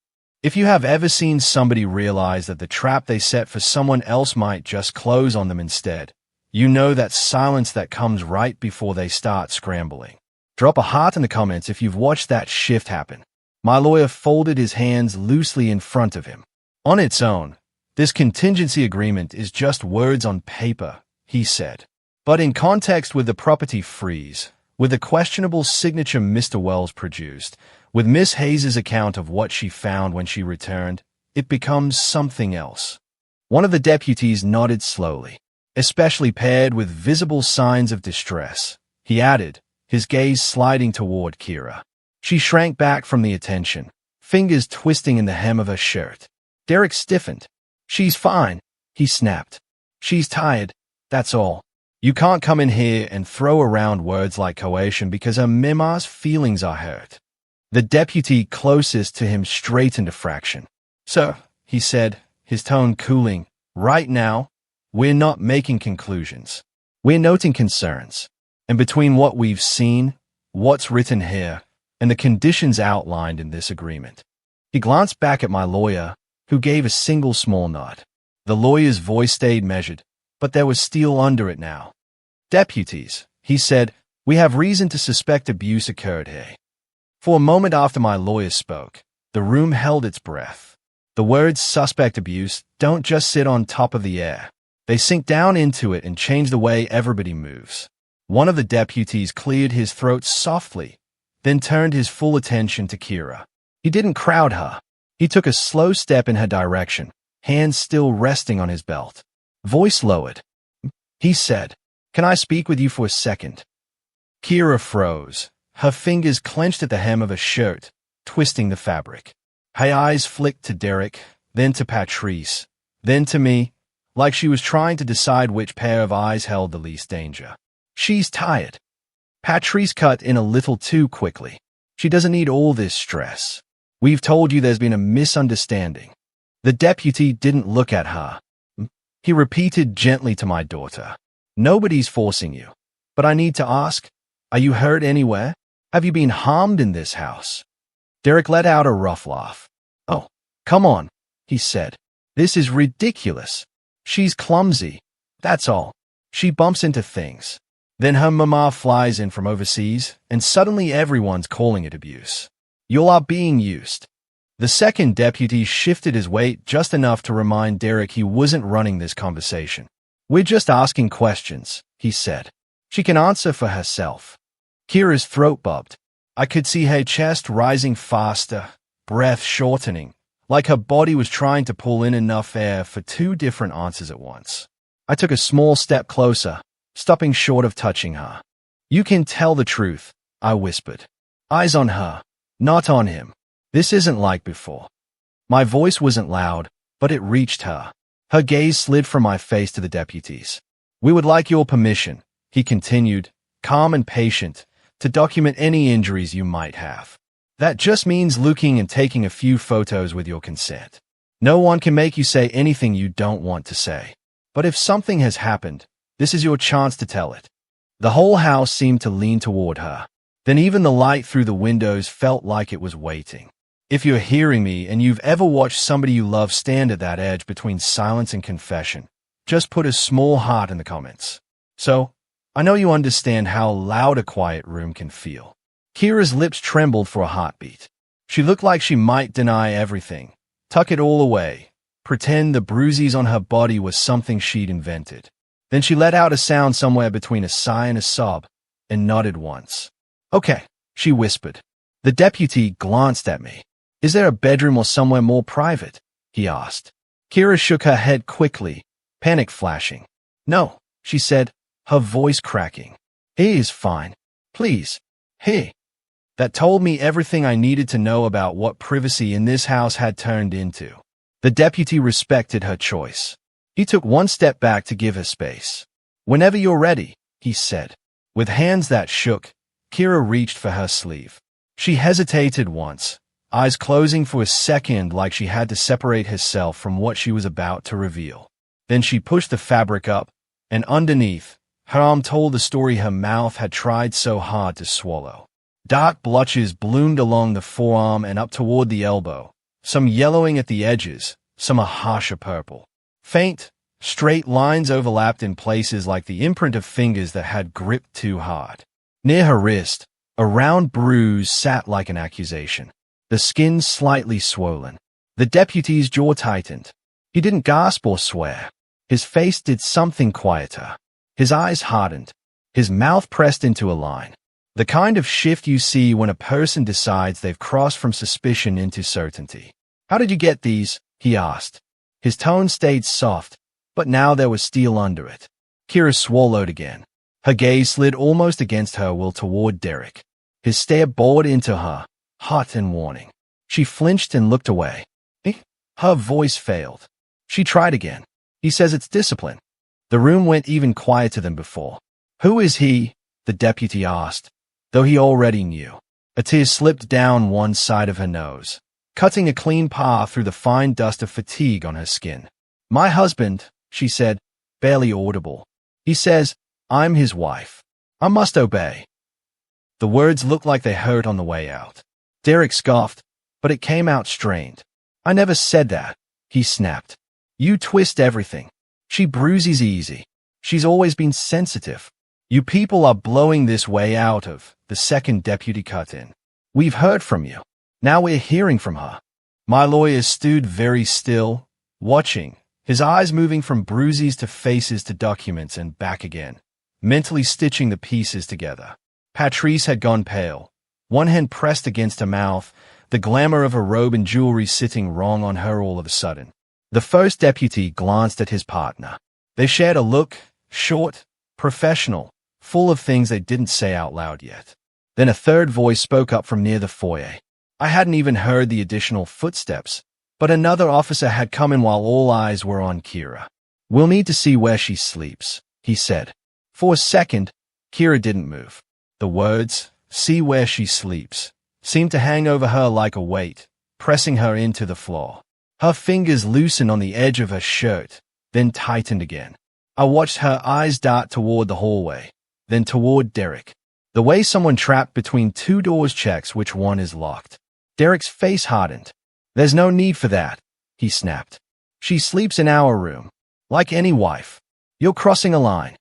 If you have ever seen somebody realize that the trap they set for someone else might just close on them instead, You know that silence that comes right before they start scrambling. Drop a heart in the comments if you've watched that shift happen. My lawyer folded his hands loosely in front of him. On its own, this contingency agreement is just words on paper, he said. But in context with the property freeze, with the questionable signature Mr. Wells produced, with Miss Hayes's account of what she found when she returned, it becomes something else. One of the deputies nodded slowly, especially paired with visible signs of distress. He added, his gaze sliding toward Kira. She shrank back from the attention, fingers twisting in the hem of her shirt. Derek stiffened. She's fine, he snapped. She's tired, that's all. You can't come in here and throw around words like coercion because her mama's feelings are hurt. The deputy closest to him straightened a fraction. Sir, he said, his tone cooling, right now, we're not making conclusions. We're noting concerns. And between what we've seen, what's written here, and the conditions outlined in this agreement. He glanced back at my lawyer, who gave a single small nod. The lawyer's voice stayed measured, but there was steel under it now. Deputies, he said, we have reason to suspect abuse occurred here. For a moment after my lawyer spoke, the room held its breath. The words suspect abuse don't just sit on top of the air. They sink down into it and change the way everybody moves. One of the deputies cleared his throat softly, then turned his full attention to Kira. He didn't crowd her. He took a slow step in her direction, hands still resting on his belt. Voice lowered. He said, "Can I speak with you for a second?" Kira froze, her fingers clenched at the hem of her shirt, twisting the fabric. Her eyes flicked to Derek, then to Patrice, then to me, like she was trying to decide which pair of eyes held the least danger. She's tired. Patrice cut in a little too quickly. She doesn't need all this stress. We've told you there's been a misunderstanding. The deputy didn't look at her. He repeated gently to my daughter, nobody's forcing you. But I need to ask, are you hurt anywhere? Have you been harmed in this house? Derek let out a rough laugh. Oh, come on, he said. This is ridiculous. She's clumsy. That's all. She bumps into things. Then her mama flies in from overseas, and suddenly everyone's calling it abuse. You are being used. The second deputy shifted his weight just enough to remind Derek he wasn't running this conversation. We're just asking questions, he said. She can answer for herself. Kira's throat bubbed. I could see her chest rising faster, breath shortening, like her body was trying to pull in enough air for two different answers at once. I took a small step closer, stopping short of touching her. You can tell the truth, I whispered. Eyes on her, not on him. This isn't like before. My voice wasn't loud, but it reached her. Her gaze slid from my face to the deputies. We would like your permission, he continued, calm and patient, to document any injuries you might have. That just means looking and taking a few photos with your consent. No one can make you say anything you don't want to say. But if something has happened, this is your chance to tell it. The whole house seemed to lean toward her. Then even the light through the windows felt like it was waiting. If you're hearing me and you've ever watched somebody you love stand at that edge between silence and confession, just put a small heart in the comments. So, I know you understand how loud a quiet room can feel. Kira's lips trembled for a heartbeat. She looked like she might deny everything, tuck it all away, pretend the bruises on her body was something she'd invented. Then she let out a sound somewhere between a sigh and a sob, and nodded once. Okay, she whispered. The deputy glanced at me. Is there a bedroom or somewhere more private? He asked. Kira shook her head quickly, panic flashing. No, she said, her voice cracking. He is fine. Please. He. That told me everything I needed to know about what privacy in this house had turned into. The deputy respected her choice. He took one step back to give her space. Whenever you're ready, he said. With hands that shook, Kira reached for her sleeve. She hesitated once, eyes closing for a second like she had to separate herself from what she was about to reveal. Then she pushed the fabric up, and underneath, her arm told the story her mouth had tried so hard to swallow. Dark blotches bloomed along the forearm and up toward the elbow, some yellowing at the edges, some a harsher purple. Faint, Straight lines overlapped in places like the imprint of fingers that had gripped too hard. Near her wrist, a round bruise sat like an accusation, the skin slightly swollen. The deputy's jaw tightened. He didn't gasp or swear. His face did something quieter. His eyes hardened. His mouth pressed into a line. The kind of shift you see when a person decides they've crossed from suspicion into certainty. "How did you get these?" he asked. His tone stayed soft, but now there was steel under it. Kira swallowed again. Her gaze slid almost against her will toward Derek. His stare bored into her, hot and warning. She flinched and looked away. Her voice failed. She tried again. "He says it's discipline." The room went even quieter than before. "Who is he?" the deputy asked, though he already knew. A tear slipped down one side of her nose, cutting a clean path through the fine dust of fatigue on her skin. "My husband," she said, barely audible. "He says I'm his wife. I must obey." The words looked like they hurt on the way out. Derek scoffed, but it came out strained. "I never said that," he snapped. "You twist everything. She bruises easy. She's always been sensitive. You people are blowing this way out of," the second deputy cut in. "We've heard from you. Now we're hearing from her." My lawyer stood very still, watching, his eyes moving from bruises to faces to documents and back again, mentally stitching the pieces together. Patrice had gone pale, one hand pressed against her mouth, the glamour of her robe and jewelry sitting wrong on her all of a sudden. The first deputy glanced at his partner. They shared a look, short, professional, full of things they didn't say out loud yet. Then a third voice spoke up from near the foyer. I hadn't even heard the additional footsteps, but another officer had come in while all eyes were on Kira. "We'll need to see where she sleeps," he said. For a second, Kira didn't move. The words, "see where she sleeps," seemed to hang over her like a weight, pressing her into the floor. Her fingers loosened on the edge of her shirt, then tightened again. I watched her eyes dart toward the hallway, then toward Derek. The way someone trapped between two doors checks which one is locked. Derek's face hardened. "There's no need for that," he snapped. "She sleeps in our room, like any wife. You're crossing a line."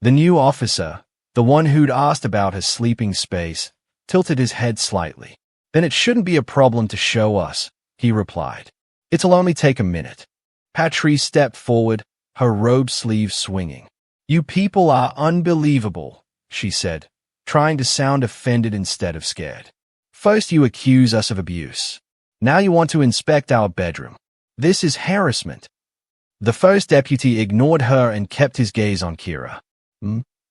The new officer, the one who'd asked about her sleeping space, tilted his head slightly. "Then it shouldn't be a problem to show us," he replied. "It'll only take a minute." Patrice stepped forward, her robe sleeves swinging. "You people are unbelievable," she said, trying to sound offended instead of scared. "First you accuse us of abuse. Now you want to inspect our bedroom. This is harassment." The first deputy ignored her and kept his gaze on Kira.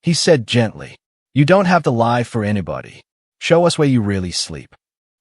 He said gently, "You don't have to lie for anybody. Show us where you really sleep."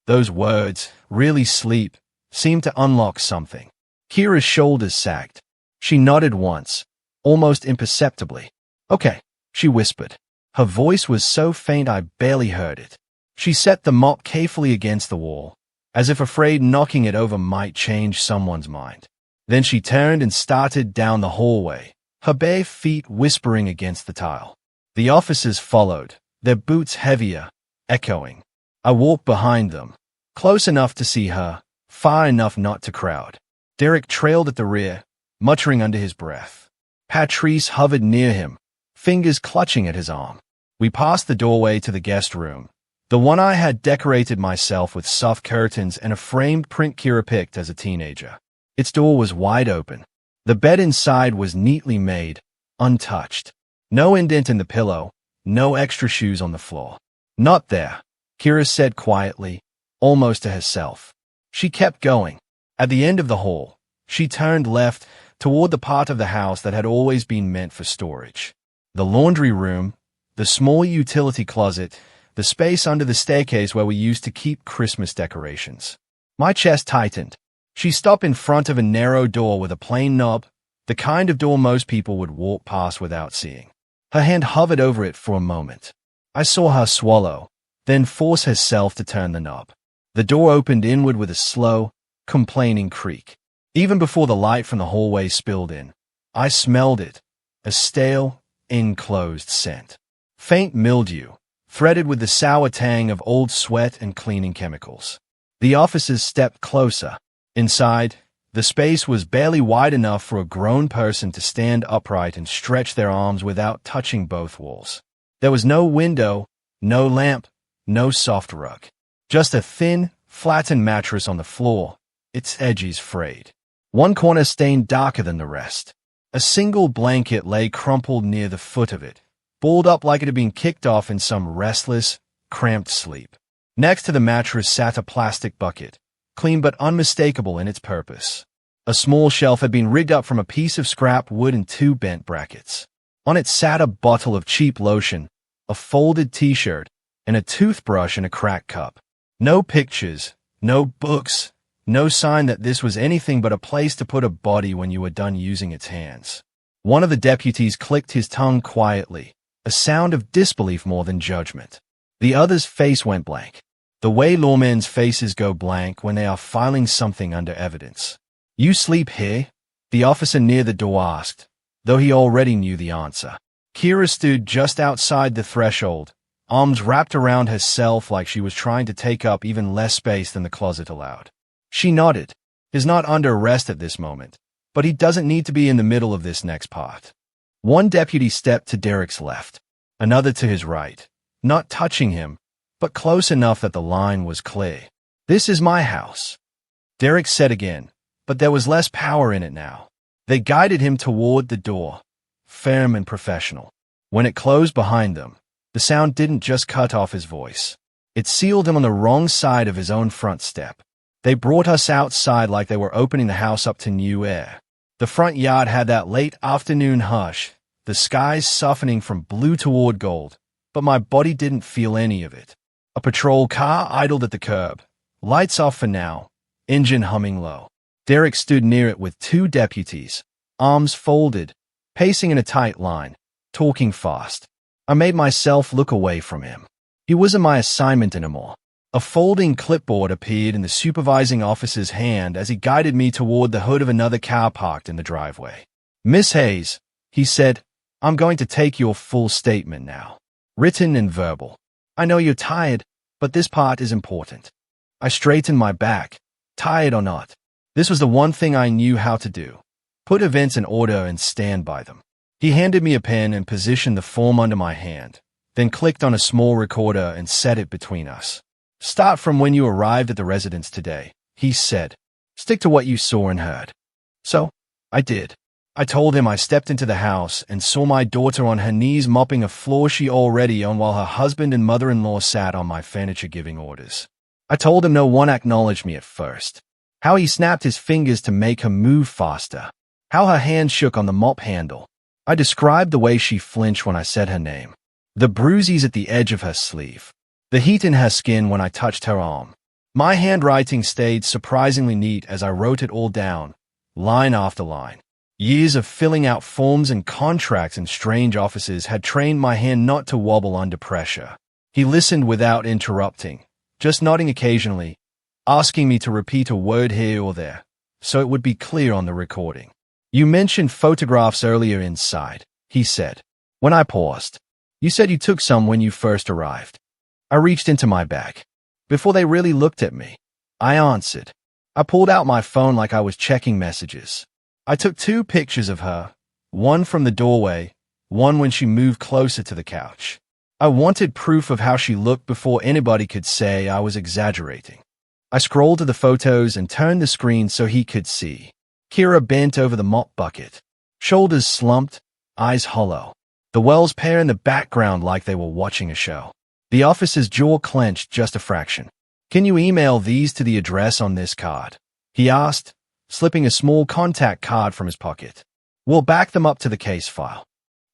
Those words, "really sleep," seemed to unlock something. Kira's shoulders sagged. She nodded once, almost imperceptibly. "Okay," she whispered. Her voice was so faint I barely heard it. She set the mop carefully against the wall, as if afraid knocking it over might change someone's mind. Then she turned and started down the hallway, her bare feet whispering against the tile. The officers followed, their boots heavier, echoing. I walked behind them, close enough to see her, far enough not to crowd. Derek trailed at the rear, muttering under his breath. Patrice hovered near him, fingers clutching at his arm. We passed the doorway to the guest room, the one I had decorated myself with soft curtains and a framed print Kira picked as a teenager. Its door was wide open. The bed inside was neatly made, untouched. No indent in the pillow, no extra shoes on the floor. "Not there," Kira said quietly, almost to herself. She kept going. At the end of the hall, she turned left toward the part of the house that had always been meant for storage. The laundry room, the small utility closet, the space under the staircase where we used to keep Christmas decorations. My chest tightened. She stopped in front of a narrow door with a plain knob, the kind of door most people would walk past without seeing. Her hand hovered over it for a moment. I saw her swallow, then force herself to turn the knob. The door opened inward with a slow, complaining creak. Even before the light from the hallway spilled in, I smelled it, a stale, enclosed scent. Faint mildew, threaded with the sour tang of old sweat and cleaning chemicals. The officers stepped closer. Inside, The space was barely wide enough for a grown person to stand upright and stretch their arms without touching both walls. There was no window, no lamp, no soft rug. Just a thin, flattened mattress on the floor, its edges frayed. One corner stained darker than the rest. A single blanket lay crumpled near the foot of it, balled up like it had been kicked off in some restless, cramped sleep. Next to the mattress sat a plastic bucket, clean but unmistakable in its purpose. A small shelf had been rigged up from a piece of scrap wood and two bent brackets. On it sat a bottle of cheap lotion, a folded t-shirt, and a toothbrush in a cracked cup. No pictures, no books, no sign that this was anything but a place to put a body when you were done using its hands. One of the deputies clicked his tongue quietly, a sound of disbelief more than judgment. The other's face went blank. The way lawmen's faces go blank when they are filing something under evidence. "You sleep here?" the officer near the door asked, though he already knew the answer. Kira stood just outside the threshold, arms wrapped around herself like she was trying to take up even less space than the closet allowed. She nodded. He's not under arrest at this moment, but he doesn't need to be in the middle of this next part. One deputy stepped to Derek's left, another to his right, not touching him, but close enough that the line was clear. "This is my house," Derek said again, but there was less power in it now. They guided him toward the door, firm and professional. When it closed behind them, the sound didn't just cut off his voice. It sealed him on the wrong side of his own front step. They brought us outside like they were opening the house up to new air. The front yard had that late afternoon hush, the skies softening from blue toward gold, but my body didn't feel any of it. A patrol car idled at the curb, lights off for now, engine humming low. Derek stood near it with two deputies, arms folded, pacing in a tight line, talking fast. I made myself look away from him. He wasn't my assignment anymore. A folding clipboard appeared in the supervising officer's hand as he guided me toward the hood of another car parked in the driveway. "Miss Hayes," he said, "I'm going to take your full statement now. Written and verbal. I know you're tired, but this part is important." I straightened my back, tired or not. This was the one thing I knew how to do. Put events in order and stand by them. He handed me a pen and positioned the form under my hand, then clicked on a small recorder and set it between us. "Start from when you arrived at the residence today," he said. "Stick to what you saw and heard." So, I did. I told him I stepped into the house and saw my daughter on her knees mopping a floor she already owned while her husband and mother-in-law sat on my furniture giving orders. I told him no one acknowledged me at first. How he snapped his fingers to make her move faster. How her hand shook on the mop handle. I described the way she flinched when I said her name. The bruises at the edge of her sleeve. The heat in her skin when I touched her arm. My handwriting stayed surprisingly neat as I wrote it all down, line after line. Years of filling out forms and contracts in strange offices had trained my hand not to wobble under pressure. He listened without interrupting, just nodding occasionally, asking me to repeat a word here or there, so it would be clear on the recording. "You mentioned photographs earlier inside," he said. When I paused, "You said you took some when you first arrived." I reached into my bag. Before they really looked at me, I answered. I pulled out my phone like I was checking messages. I took two pictures of her, one from the doorway, one when she moved closer to the couch. I wanted proof of how she looked before anybody could say I was exaggerating. I scrolled to the photos and turned the screen so he could see. Kira bent over the mop bucket, shoulders slumped, eyes hollow. The Wells pair in the background like they were watching a show. The officer's jaw clenched just a fraction. "Can you email these to the address on this card?" he asked, slipping a small contact card from his pocket. "We'll back them up to the case file."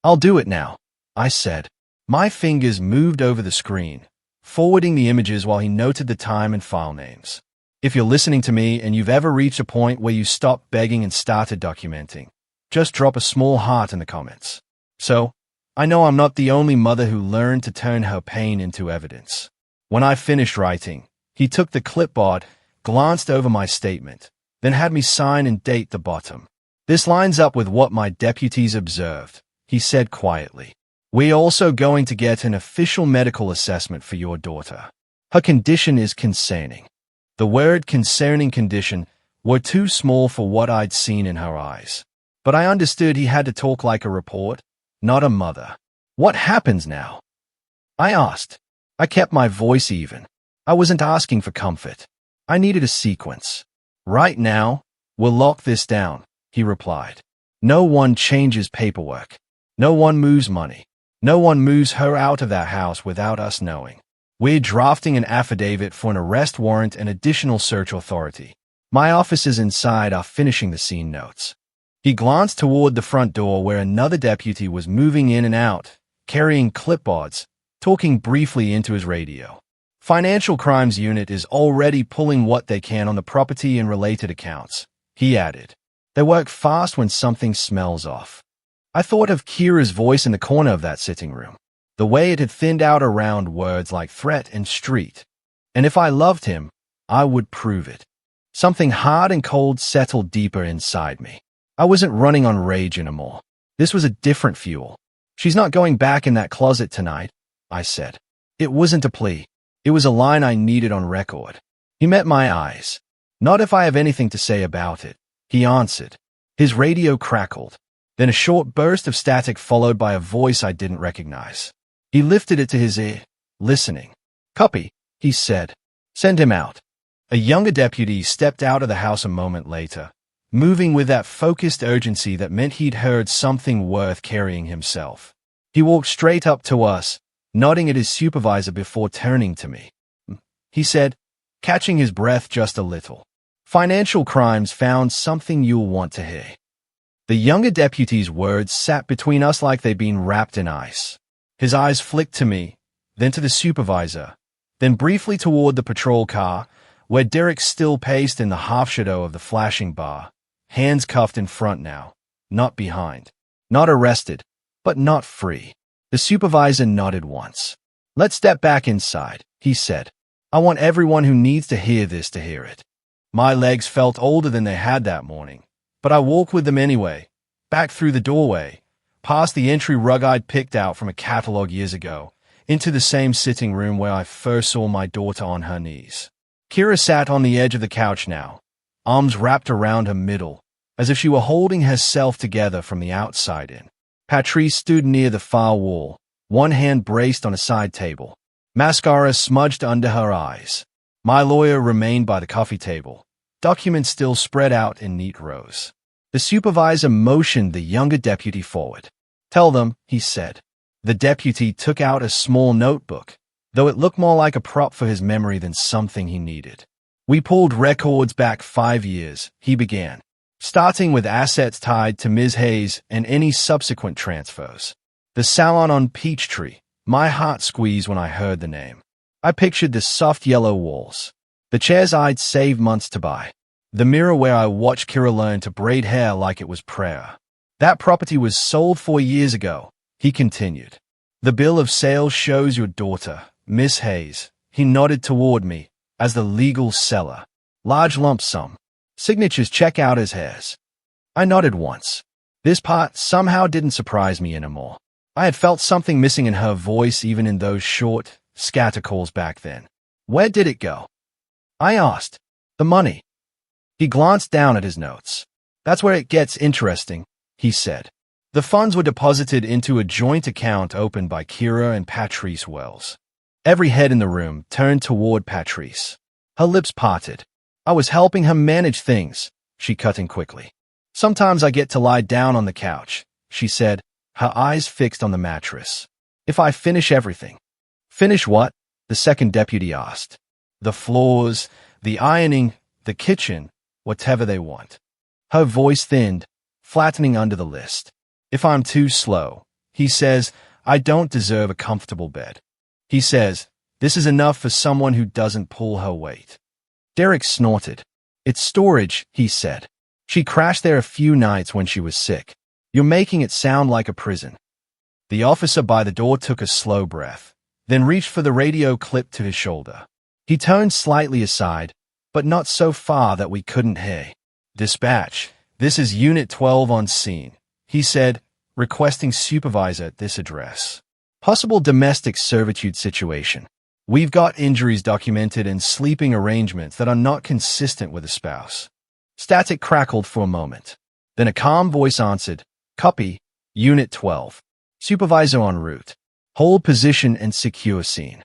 "I'll do it now," I said. My fingers moved over the screen, forwarding the images while he noted the time and file names. If you're listening to me and you've ever reached a point where you stopped begging and started documenting, just drop a small heart in the comments. So, I know I'm not the only mother who learned to turn her pain into evidence. When I finished writing, he took the clipboard, glanced over my statement, then had me sign and date the bottom. "This lines up with what my deputies observed," he said quietly. "We're also going to get an official medical assessment for your daughter. Her condition is concerning." The word "concerning condition" were too small for what I'd seen in her eyes. But I understood he had to talk like a report, not a mother. What happens now? I asked. I kept my voice even. I wasn't asking for comfort. I needed a sequence. Right now, we'll lock this down, he replied. No one changes paperwork. No one moves money. No one moves her out of that house without us knowing. We're drafting an affidavit for an arrest warrant and additional search authority. My officers inside are finishing the scene notes. He glanced toward the front door where another deputy was moving in and out, carrying clipboards, talking briefly into his radio. Financial Crimes Unit is already pulling what they can on the property and related accounts, he added. They work fast when something smells off. I thought of Kira's voice in the corner of that sitting room, the way it had thinned out around words like threat and street. And if I loved him, I would prove it. Something hard and cold settled deeper inside me. I wasn't running on rage anymore. This was a different fuel. She's not going back in that closet tonight, I said. It wasn't a plea. It was a line I needed on record. He met my eyes. Not if I have anything to say about it, he answered. His radio crackled. Then a short burst of static followed by a voice I didn't recognize. He lifted it to his ear, listening. Copy, he said. Send him out. A younger deputy stepped out of the house a moment later, moving with that focused urgency that meant he'd heard something worth carrying himself. He walked straight up to us, nodding at his supervisor before turning to me. He said, catching his breath just a little. Financial Crimes found something you'll want to hear. The younger deputy's words sat between us like they'd been wrapped in ice. His eyes flicked to me, then to the supervisor, then briefly toward the patrol car, where Derek still paced in the half-shadow of the flashing bar, hands cuffed in front now, not behind. Not arrested, but not free. The supervisor nodded once. Let's step back inside, he said. I want everyone who needs to hear this to hear it. My legs felt older than they had that morning, but I walked with them anyway, back through the doorway, past the entry rug I'd picked out from a catalog years ago, into the same sitting room where I first saw my daughter on her knees. Kira sat on the edge of the couch now, arms wrapped around her middle, as if she were holding herself together from the outside in. Patrice stood near the far wall, one hand braced on a side table, mascara smudged under her eyes. My lawyer remained by the coffee table, documents still spread out in neat rows. The supervisor motioned the younger deputy forward. Tell them, he said. The deputy took out a small notebook, though it looked more like a prop for his memory than something he needed. We pulled records back 5 years, he began, starting with assets tied to Ms. Hayes and any subsequent transfers. The salon on Peachtree. My heart squeezed when I heard the name. I pictured the soft yellow walls, the chairs I'd saved months to buy, the mirror where I watched Kira learn to braid hair like it was prayer. That property was sold 4 years ago, he continued. The bill of sale shows your daughter, Miss Hayes. He nodded toward me, as the legal seller. Large lump sum. Signatures check out as hers. I nodded once. This part somehow didn't surprise me anymore. I had felt something missing in her voice even in those short, scatter calls back then. Where did it go? I asked. The money. He glanced down at his notes. That's where it gets interesting, he said. The funds were deposited into a joint account opened by Kira and Patrice Wells. Every head in the room turned toward Patrice. Her lips parted. I was helping her manage things, she cut in quickly. Sometimes I get to lie down on the couch, she said, her eyes fixed on the mattress. If I finish everything. Finish what? The second deputy asked. The floors, the ironing, the kitchen, whatever they want. Her voice thinned, flattening under the list. If I'm too slow, he says, I don't deserve a comfortable bed. He says, this is enough for someone who doesn't pull her weight. Derek snorted. It's storage, he said. She crashed there a few nights when she was sick. You're making it sound like a prison. The officer by the door took a slow breath, then reached for the radio clipped to his shoulder. He turned slightly aside, but not so far that we couldn't hear. Dispatch, this is Unit 12 on scene, he said, requesting supervisor at this address. Possible domestic servitude situation. We've got injuries documented and sleeping arrangements that are not consistent with a spouse. Static crackled for a moment. Then a calm voice answered, "Copy, Unit 12. Supervisor en route. Hold position and secure scene."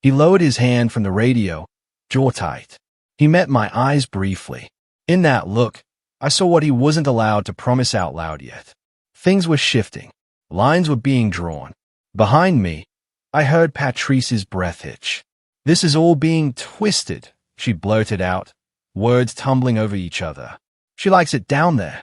He lowered his hand from the radio, jaw tight. He met my eyes briefly. In that look, I saw what he wasn't allowed to promise out loud yet. Things were shifting. Lines were being drawn. Behind me, I heard Patrice's breath hitch. "This is all being twisted," she blurted out, words tumbling over each other. "She likes it down there."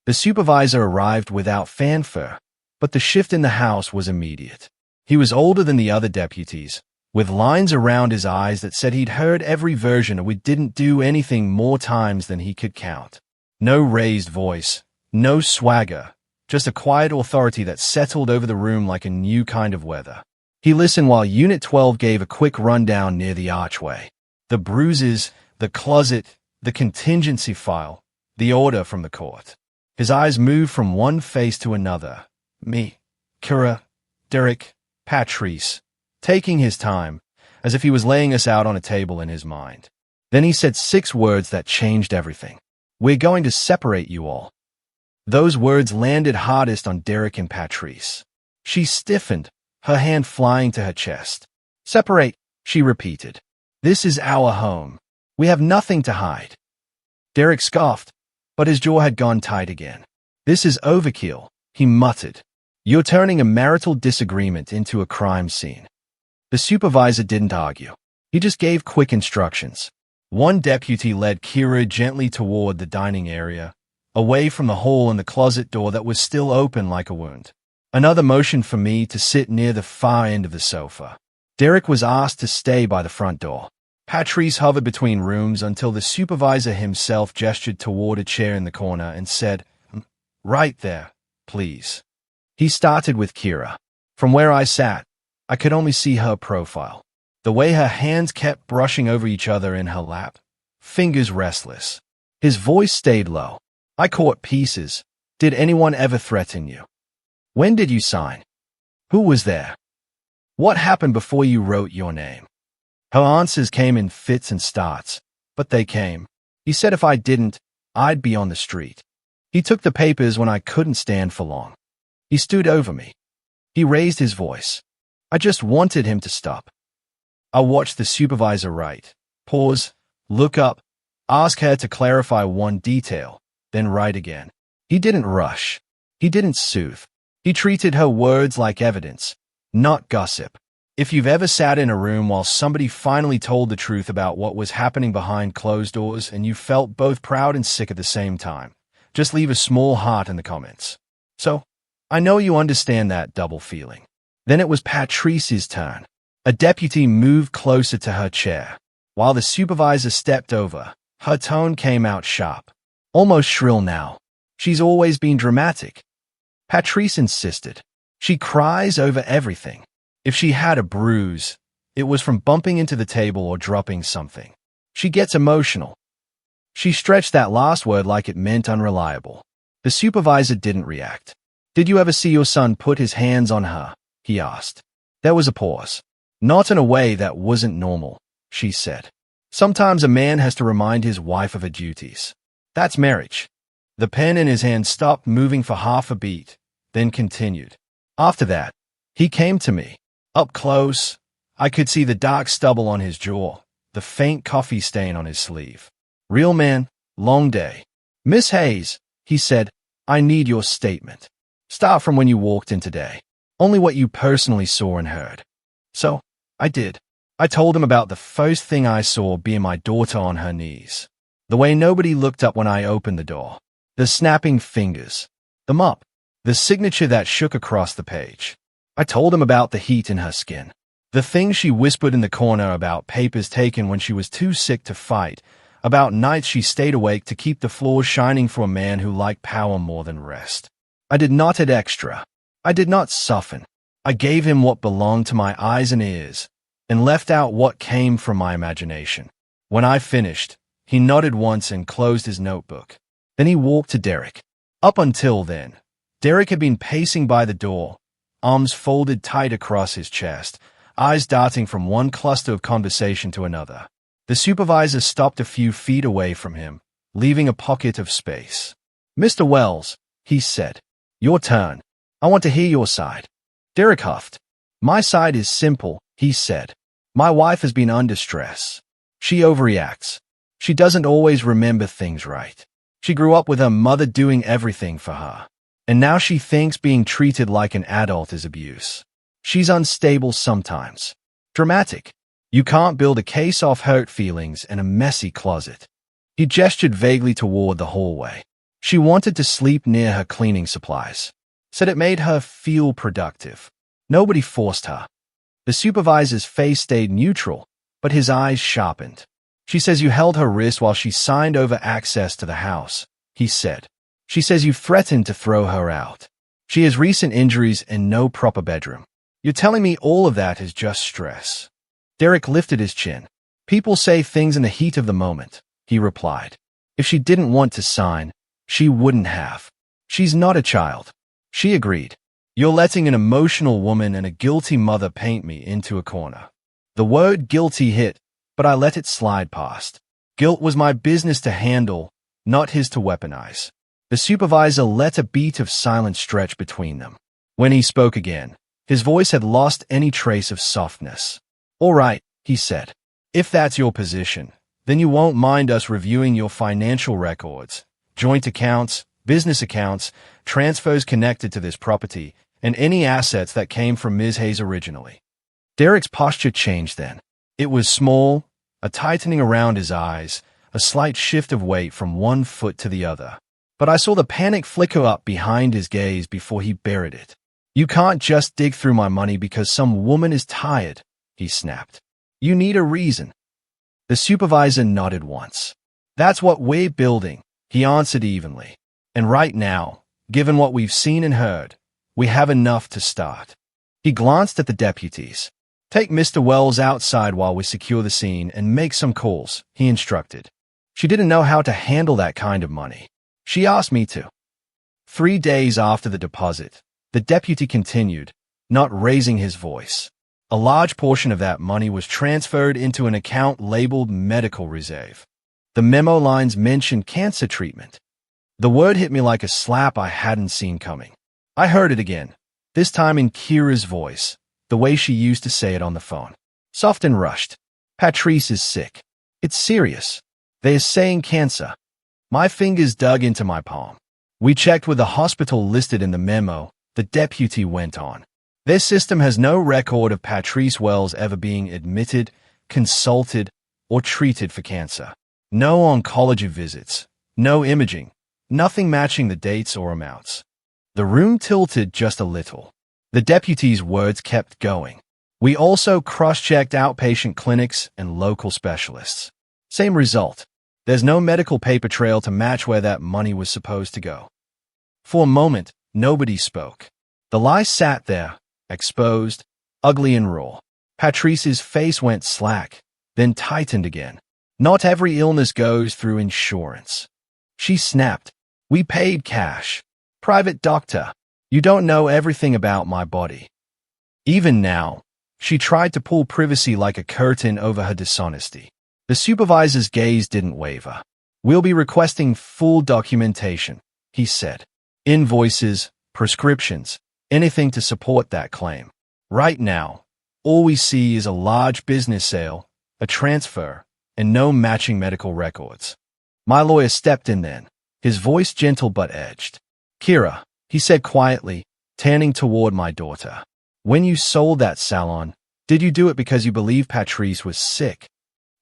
The supervisor arrived without fanfare, but the shift in the house was immediate. He was older than the other deputies, with lines around his eyes that said he'd heard every version and we didn't do anything more times than he could count. No raised voice, no swagger, just a quiet authority that settled over the room like a new kind of weather. He listened while Unit 12 gave a quick rundown near the archway. The bruises, the closet, the contingency file, the order from the court. His eyes moved from one face to another. Me, Kira, Derek, Patrice, taking his time, as if he was laying us out on a table in his mind. Then he said 6 words that changed everything. "We're going to separate you all." Those words landed hardest on Derek and Patrice. She stiffened, her hand flying to her chest. "Separate," she repeated. "This is our home. We have nothing to hide." Derek scoffed, but his jaw had gone tight again. "This is overkill," he muttered. "You're turning a marital disagreement into a crime scene." The supervisor didn't argue. He just gave quick instructions. One deputy led Kira gently toward the dining area, away from the hole and the closet door that was still open like a wound. Another motioned for me to sit near the far end of the sofa. Derek was asked to stay by the front door. Patrice hovered between rooms until the supervisor himself gestured toward a chair in the corner and said, "Right there, please." He started with Kira. From where I sat, I could only see her profile. The way her hands kept brushing over each other in her lap, fingers restless. His voice stayed low. I caught pieces. "Did anyone ever threaten you? When did you sign? Who was there? What happened before you wrote your name?" Her answers came in fits and starts, but they came. He said if I didn't, I'd be on the street. He took the papers when I couldn't stand for long. He stood over me. He raised his voice. I just wanted him to stop. I watched the supervisor write, pause, look up, ask her to clarify one detail, then write again. He didn't rush. He didn't soothe. He treated her words like evidence, not gossip. If you've ever sat in a room while somebody finally told the truth about what was happening behind closed doors and you felt both proud and sick at the same time, just leave a small heart in the comments. So, I know you understand that double feeling. Then it was Patrice's turn. A deputy moved closer to her chair. While the supervisor stepped over, her tone came out sharp, almost shrill now. "She's always been dramatic." Patrice insisted. "She cries over everything. If she had a bruise, it was from bumping into the table or dropping something. She gets emotional." She stretched that last word like it meant unreliable. The supervisor didn't react. "Did you ever see your son put his hands on her?" he asked. There was a pause. "Not in a way that wasn't normal," she said. "Sometimes a man has to remind his wife of her duties. That's marriage." The pen in his hand stopped moving for half a beat, then continued. "After that, he came to me. Up close, I could see the dark stubble on his jaw, the faint coffee stain on his sleeve. Real man, long day. 'Miss Hayes,' he said, 'I need your statement. Start from when you walked in today. Only what you personally saw and heard.' So, I did. I told him about the first thing I saw being my daughter on her knees. The way nobody looked up when I opened the door. The snapping fingers. The mop. The signature that shook across the page. I told him about the heat in her skin. The things she whispered in the corner about papers taken when she was too sick to fight, about nights she stayed awake to keep the floors shining for a man who liked power more than rest. I did not add extra. I did not soften. I gave him what belonged to my eyes and ears, and left out what came from my imagination. When I finished, he nodded once and closed his notebook. Then he walked to Derek. Up until then, Derek had been pacing by the door, arms folded tight across his chest, eyes darting from one cluster of conversation to another. The supervisor stopped a few feet away from him, leaving a pocket of space. "Mr. Wells," he said, "your turn. I want to hear your side." Derek huffed. "My side is simple," he said. "My wife has been under stress. She overreacts. She doesn't always remember things right. She grew up with her mother doing everything for her. And now she thinks being treated like an adult is abuse. She's unstable sometimes. Dramatic. You can't build a case off hurt feelings in a messy closet." He gestured vaguely toward the hallway. She wanted to sleep near her cleaning supplies. Said it made her feel productive. Nobody forced her. The supervisor's face stayed neutral, but his eyes sharpened. "She says you held her wrist while she signed over access to the house," he said. "She says you threatened to throw her out. She has recent injuries and no proper bedroom. You're telling me all of that is just stress?" Derek lifted his chin. "People say things in the heat of the moment," he replied. "If she didn't want to sign, she wouldn't have. She's not a child." She agreed. "You're letting an emotional woman and a guilty mother paint me into a corner." The word guilty hit, but I let it slide past. Guilt was my business to handle, not his to weaponize. The supervisor let a beat of silence stretch between them. When he spoke again, his voice had lost any trace of softness. "All right," he said. "If that's your position, then you won't mind us reviewing your financial records, joint accounts, business accounts, transfers connected to this property, and any assets that came from Ms. Hayes originally." Derek's posture changed then. It was small, a tightening around his eyes, a slight shift of weight from one foot to the other. But I saw the panic flicker up behind his gaze before he buried it. "You can't just dig through my money because some woman is tired," he snapped. "You need a reason." The supervisor nodded once. "That's what we're building," he answered evenly. "And right now, given what we've seen and heard, we have enough to start." He glanced at the deputies. "Take Mr. Wells outside while we secure the scene and make some calls," he instructed. She didn't know how to handle that kind of money. She asked me to. 3 days after the deposit, the deputy continued, not raising his voice. A large portion of that money was transferred into an account labeled Medical Reserve. The memo lines mentioned cancer treatment. The word hit me like a slap I hadn't seen coming. I heard it again, this time in Kira's voice, the way she used to say it on the phone. Soft and rushed. "Patrice is sick. It's serious. They're saying cancer." My fingers dug into my palm. "We checked with the hospital listed in the memo," the deputy went on. "Their system has no record of Patrice Wells ever being admitted, consulted, or treated for cancer. No oncology visits, no imaging, nothing matching the dates or amounts." The room tilted just a little. The deputy's words kept going. "We also cross-checked outpatient clinics and local specialists. Same result. There's no medical paper trail to match where that money was supposed to go." For a moment, nobody spoke. The lie sat there, exposed, ugly and raw. Patrice's face went slack, then tightened again. "Not every illness goes through insurance." She snapped. "We paid cash. Private doctor. You don't know everything about my body." Even now, she tried to pull privacy like a curtain over her dishonesty. The supervisor's gaze didn't waver. "We'll be requesting full documentation," he said. "Invoices, prescriptions, anything to support that claim. Right now, all we see is a large business sale, a transfer, and no matching medical records." My lawyer stepped in then, his voice gentle but edged. "Kira," he said quietly, turning toward my daughter. "When you sold that salon, did you do it because you believed Patrice was sick?"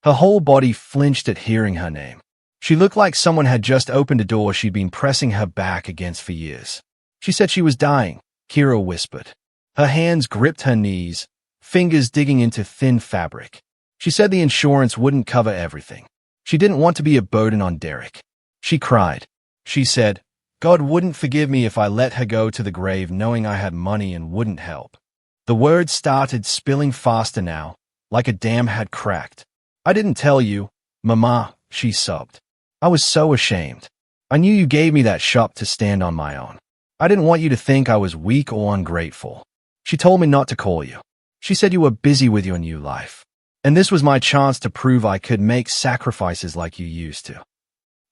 Her whole body flinched at hearing her name. She looked like someone had just opened a door she'd been pressing her back against for years. "She said she was dying," Kira whispered. Her hands gripped her knees, fingers digging into thin fabric. "She said the insurance wouldn't cover everything. She didn't want to be a burden on Derek." She cried. She said, "God wouldn't forgive me if I let her go to the grave knowing I had money and wouldn't help." The words started spilling faster now, like a dam had cracked. "I didn't tell you, Mama," she sobbed. "I was so ashamed. I knew you gave me that shop to stand on my own. I didn't want you to think I was weak or ungrateful. She told me not to call you. She said you were busy with your new life. And this was my chance to prove I could make sacrifices like you used to."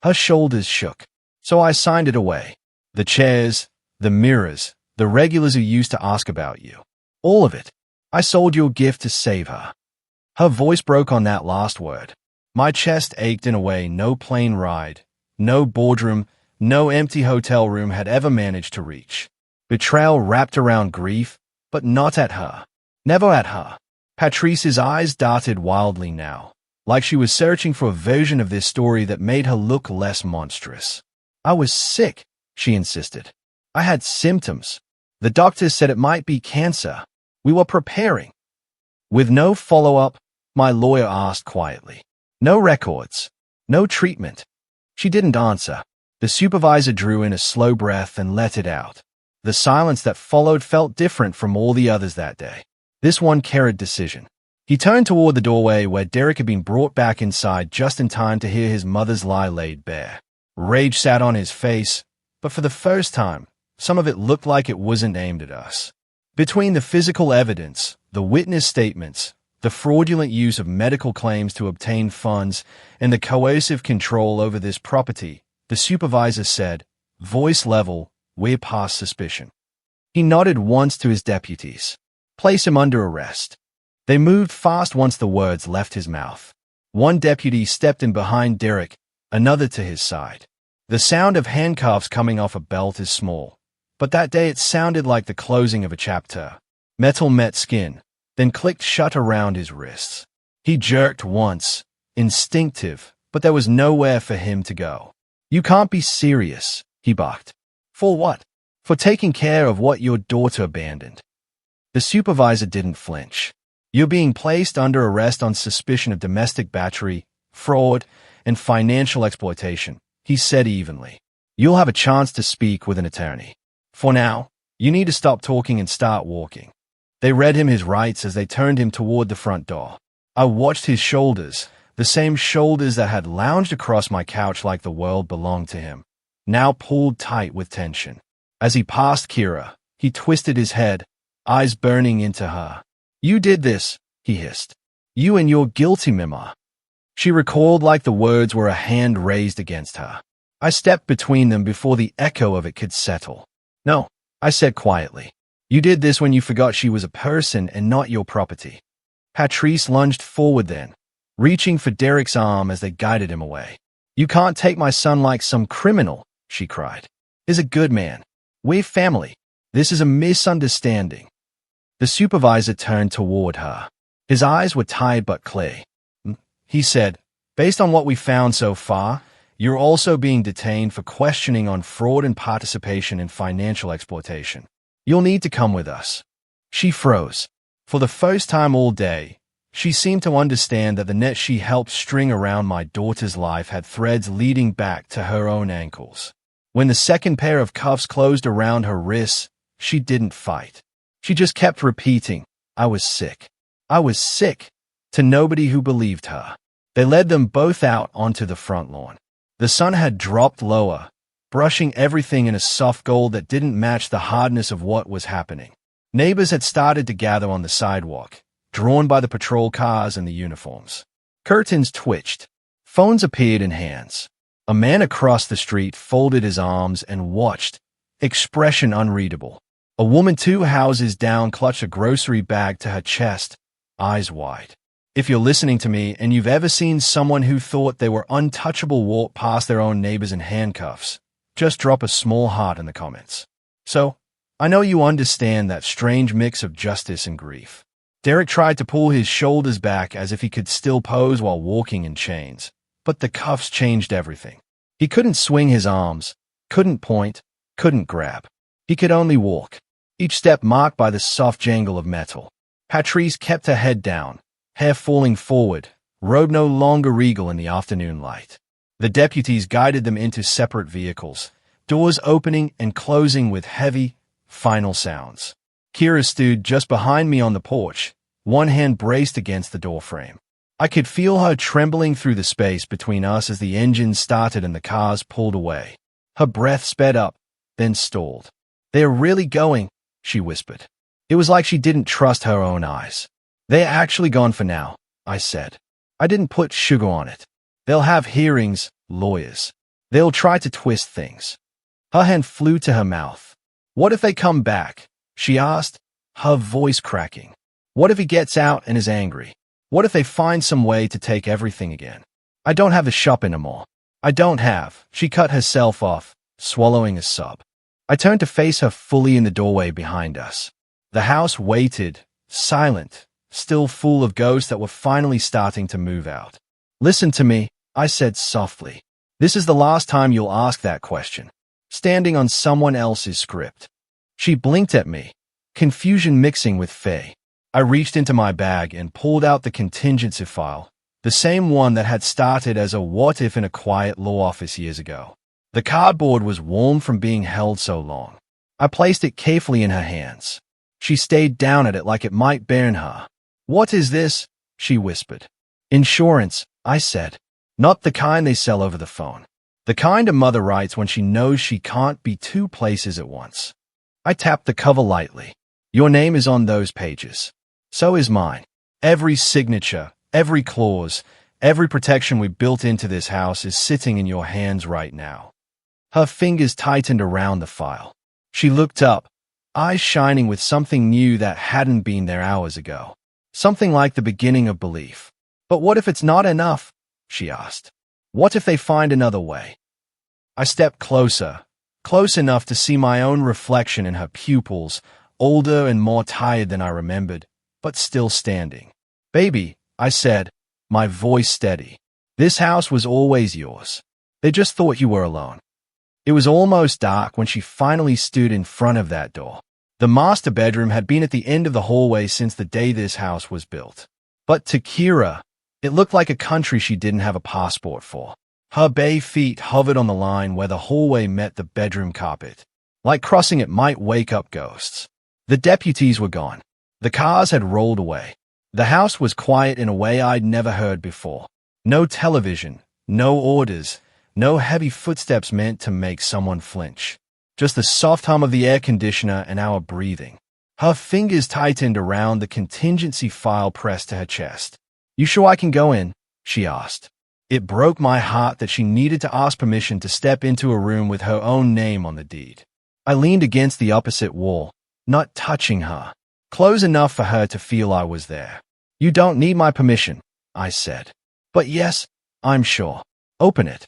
Her shoulders shook. So I signed it away. The chairs, the mirrors, the regulars who used to ask about you. All of it. I sold you a gift to save her. Her voice broke on that last word. My chest ached in a way no plane ride, no boardroom, no empty hotel room had ever managed to reach. Betrayal wrapped around grief, but not at her. Never at her. Patrice's eyes darted wildly now, like she was searching for a version of this story that made her look less monstrous. I was sick, she insisted. I had symptoms. The doctors said it might be cancer. We were preparing. With no follow-up, my lawyer asked quietly. No records. No treatment. She didn't answer. The supervisor drew in a slow breath and let it out. The silence that followed felt different from all the others that day. This one carried decision. He turned toward the doorway where Derek had been brought back inside just in time to hear his mother's lie laid bare. Rage sat on his face, but for the first time, some of it looked like it wasn't aimed at us. Between the physical evidence, the witness statements, the fraudulent use of medical claims to obtain funds, and the coercive control over this property, the supervisor said, voice level, we're past suspicion. He nodded once to his deputies. Place him under arrest. They moved fast once the words left his mouth. One deputy stepped in behind Derek, another to his side. The sound of handcuffs coming off a belt is small, but that day it sounded like the closing of a chapter. Metal met skin, then clicked shut around his wrists. He jerked once, instinctive, but there was nowhere for him to go. You can't be serious, he barked. For what? For taking care of what your daughter abandoned. The supervisor didn't flinch. You're being placed under arrest on suspicion of domestic battery, fraud, and financial exploitation, he said evenly. You'll have a chance to speak with an attorney. For now, you need to stop talking and start walking. They read him his rights as they turned him toward the front door. I watched his shoulders, the same shoulders that had lounged across my couch like the world belonged to him, now pulled tight with tension. As he passed Kira, he twisted his head, eyes burning into her. You did this, he hissed. You and your guilty mama. She recoiled like the words were a hand raised against her. I stepped between them before the echo of it could settle. No, I said quietly. You did this when you forgot she was a person and not your property. Patrice lunged forward then, reaching for Derek's arm as they guided him away. You can't take my son like some criminal, she cried. He's a good man. We're family. This is a misunderstanding. The supervisor turned toward her. His eyes were tired but clear. He said, based on what we found so far, you're also being detained for questioning on fraud and participation in financial exploitation. You'll need to come with us. She froze. For the first time all day, she seemed to understand that the net she helped string around my daughter's life had threads leading back to her own ankles. When the second pair of cuffs closed around her wrists, she didn't fight. She just kept repeating, I was sick. I was sick, to nobody who believed her. They led them both out onto the front lawn. The sun had dropped lower, brushing everything in a soft gold that didn't match the hardness of what was happening. Neighbors had started to gather on the sidewalk, drawn by the patrol cars and the uniforms. Curtains twitched. Phones appeared in hands. A man across the street folded his arms and watched, expression unreadable. A woman 2 houses down clutched a grocery bag to her chest, eyes wide. If you're listening to me and you've ever seen someone who thought they were untouchable walk past their own neighbors in handcuffs, just drop a small heart in the comments. So, I know you understand that strange mix of justice and grief. Derek tried to pull his shoulders back as if he could still pose while walking in chains, but the cuffs changed everything. He couldn't swing his arms, couldn't point, couldn't grab. He could only walk, each step marked by the soft jangle of metal. Patrice kept her head down, hair falling forward, robe no longer regal in the afternoon light. The deputies guided them into separate vehicles, doors opening and closing with heavy, final sounds. Kira stood just behind me on the porch, one hand braced against the doorframe. I could feel her trembling through the space between us as the engine started and the cars pulled away. Her breath sped up, then stalled. They're really going, she whispered. It was like she didn't trust her own eyes. They're actually gone for now, I said. I didn't put sugar on it. They'll have hearings, lawyers. They'll try to twist things. Her hand flew to her mouth. What if they come back? She asked, her voice cracking. What if he gets out and is angry? What if they find some way to take everything again? I don't have the shop anymore. I don't have. She cut herself off, swallowing a sob. I turned to face her fully in the doorway behind us. The house waited, silent, still full of ghosts that were finally starting to move out. Listen to me, I said softly. This is the last time you'll ask that question. Standing on someone else's script. She blinked at me, confusion mixing with fear. I reached into my bag and pulled out the contingency file, the same one that had started as a what-if in a quiet law office years ago. The cardboard was warm from being held so long. I placed it carefully in her hands. She stayed down at it like it might burn her. What is this? She whispered. Insurance, I said. Not the kind they sell over the phone. The kind a mother writes when she knows she can't be two places at once. I tapped the cover lightly. Your name is on those pages. So is mine. Every signature, every clause, every protection we built into this house is sitting in your hands right now. Her fingers tightened around the file. She looked up, eyes shining with something new that hadn't been there hours ago. Something like the beginning of belief. But what if it's not enough? She asked. What if they find another way? I stepped closer, close enough to see my own reflection in her pupils, older and more tired than I remembered, but still standing. Baby, I said, my voice steady. This house was always yours. They just thought you were alone. It was almost dark when she finally stood in front of that door. The master bedroom had been at the end of the hallway since the day this house was built. But to Kira, it looked like a country she didn't have a passport for. Her bare feet hovered on the line where the hallway met the bedroom carpet. Like crossing it might wake up ghosts. The deputies were gone. The cars had rolled away. The house was quiet in a way I'd never heard before. No television, no orders, no heavy footsteps meant to make someone flinch. Just the soft hum of the air conditioner and our breathing. Her fingers tightened around the contingency file pressed to her chest. You sure I can go in? She asked. It broke my heart that she needed to ask permission to step into a room with her own name on the deed. I leaned against the opposite wall, not touching her, close enough for her to feel I was there. You don't need my permission, I said. But yes, I'm sure. Open it.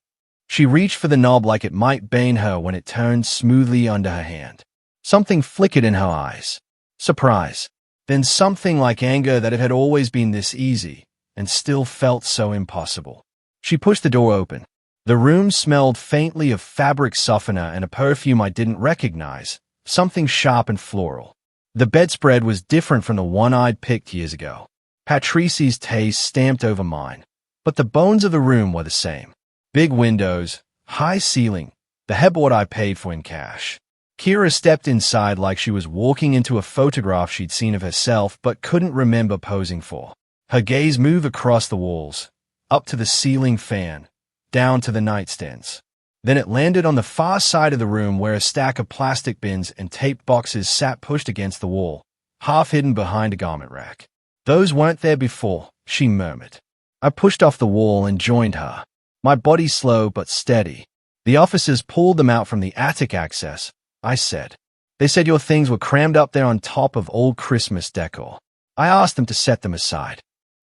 She reached for the knob like it might bane her when it turned smoothly under her hand. Something flickered in her eyes. Surprise. Then something like anger that it had always been this easy and still felt so impossible. She pushed the door open. The room smelled faintly of fabric softener and a perfume I didn't recognize, something sharp and floral. The bedspread was different from the one I'd picked years ago. Patrici's taste stamped over mine, but the bones of the room were the same. Big windows, high ceiling, the headboard I paid for in cash. Kira stepped inside like she was walking into a photograph she'd seen of herself but couldn't remember posing for. Her gaze moved across the walls, up to the ceiling fan, down to the nightstands. Then it landed on the far side of the room where a stack of plastic bins and taped boxes sat pushed against the wall, half hidden behind a garment rack. Those weren't there before, she murmured. I pushed off the wall and joined her, my body slow but steady. The officers pulled them out from the attic access, I said. They said your things were crammed up there on top of old Christmas decor. I asked them to set them aside.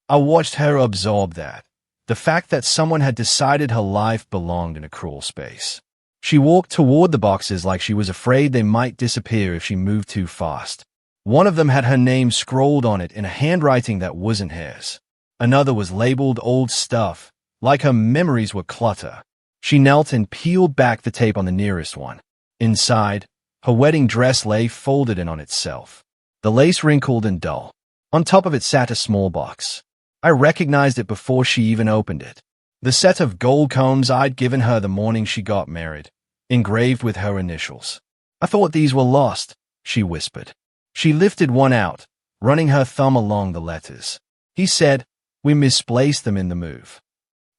I watched her absorb that. The fact that someone had decided her life belonged in a cruel space. She walked toward the boxes like she was afraid they might disappear if she moved too fast. One of them had her name scrolled on it in a handwriting that wasn't hers. Another was labeled old stuff, like her memories were clutter. She knelt and peeled back the tape on the nearest one. Inside, her wedding dress lay folded in on itself, the lace wrinkled and dull. On top of it sat a small box. I recognized it before she even opened it. The set of gold combs I'd given her the morning she got married, engraved with her initials. I thought these were lost, she whispered. She lifted one out, running her thumb along the letters. He said, we misplaced them in the move.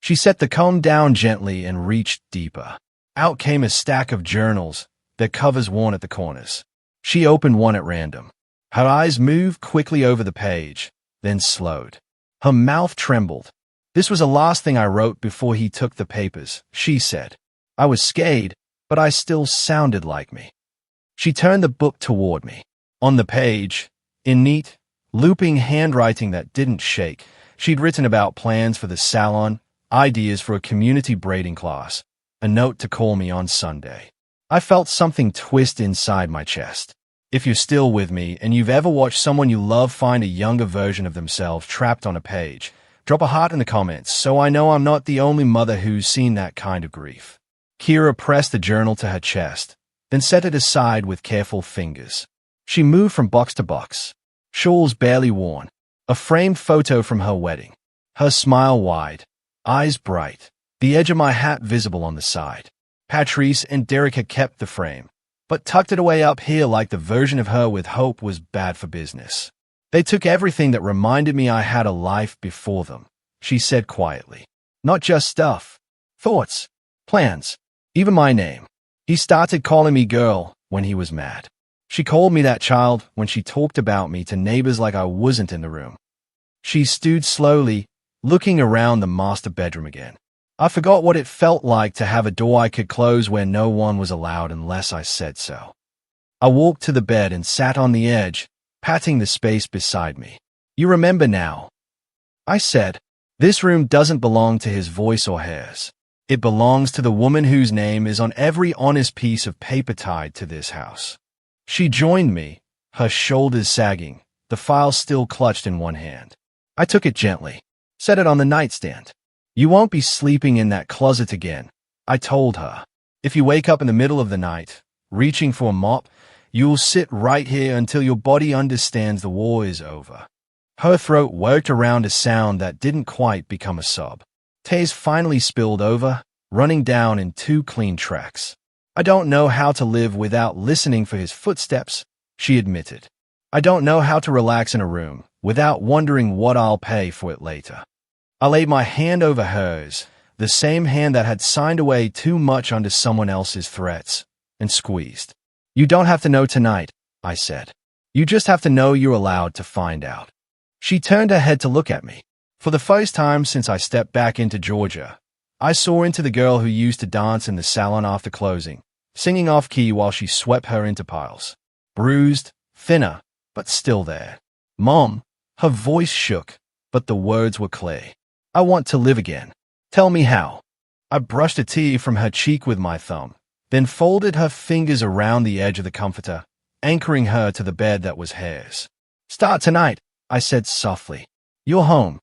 She set the comb down gently and reached deeper. Out came a stack of journals, their covers worn at the corners. She opened one at random. Her eyes moved quickly over the page, then slowed. Her mouth trembled. This was the last thing I wrote before he took the papers, she said. I was scared, but I still sounded like me. She turned the book toward me. On the page, in neat, looping handwriting that didn't shake, she'd written about plans for the salon, ideas for a community braiding class, a note to call me on Sunday. I felt something twist inside my chest. If you're still with me and you've ever watched someone you love find a younger version of themselves trapped on a page, drop a heart in the comments so I know I'm not the only mother who's seen that kind of grief. Kira pressed the journal to her chest, then set it aside with careful fingers. She moved from box to box, shawls barely worn, a framed photo from her wedding, her smile wide, eyes bright, the edge of my hat visible on the side. Patrice and Derek had kept the frame, but tucked it away up here like the version of her with hope was bad for business. They took everything that reminded me I had a life before them, she said quietly. Not just stuff, thoughts, plans, even my name. He started calling me girl when he was mad. She called me that child when she talked about me to neighbors like I wasn't in the room. She stood slowly, looking around the master bedroom again. I forgot what it felt like to have a door I could close where no one was allowed unless I said so. I walked to the bed and sat on the edge, patting the space beside me. You remember now, I said. This room doesn't belong to his voice or hers. It belongs to the woman whose name is on every honest piece of paper tied to this house. She joined me, her shoulders sagging, the file still clutched in one hand. I took it gently, set it on the nightstand. You won't be sleeping in that closet again, I told her. If you wake up in the middle of the night, reaching for a mop, you'll sit right here until your body understands the war is over. Her throat worked around a sound that didn't quite become a sob. Tears finally spilled over, running down in 2 clean tracks. I don't know how to live without listening for his footsteps, she admitted. I don't know how to relax in a room without wondering what I'll pay for it later. I laid my hand over hers, the same hand that had signed away too much under someone else's threats, and squeezed. You don't have to know tonight, I said. You just have to know you're allowed to find out. She turned her head to look at me. For the first time since I stepped back into Georgia, I saw into the girl who used to dance in the salon after closing, singing off-key while she swept her into piles. Bruised, thinner, but still there. Mom, her voice shook, but the words were clear. I want to live again. Tell me how. I brushed a tear from her cheek with my thumb, then folded her fingers around the edge of the comforter, anchoring her to the bed that was hers. Start tonight, I said softly. You're home.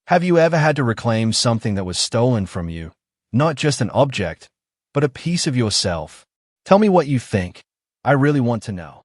Have you ever had to reclaim something that was stolen from you? Not just an object, but a piece of yourself. Tell me what you think. I really want to know.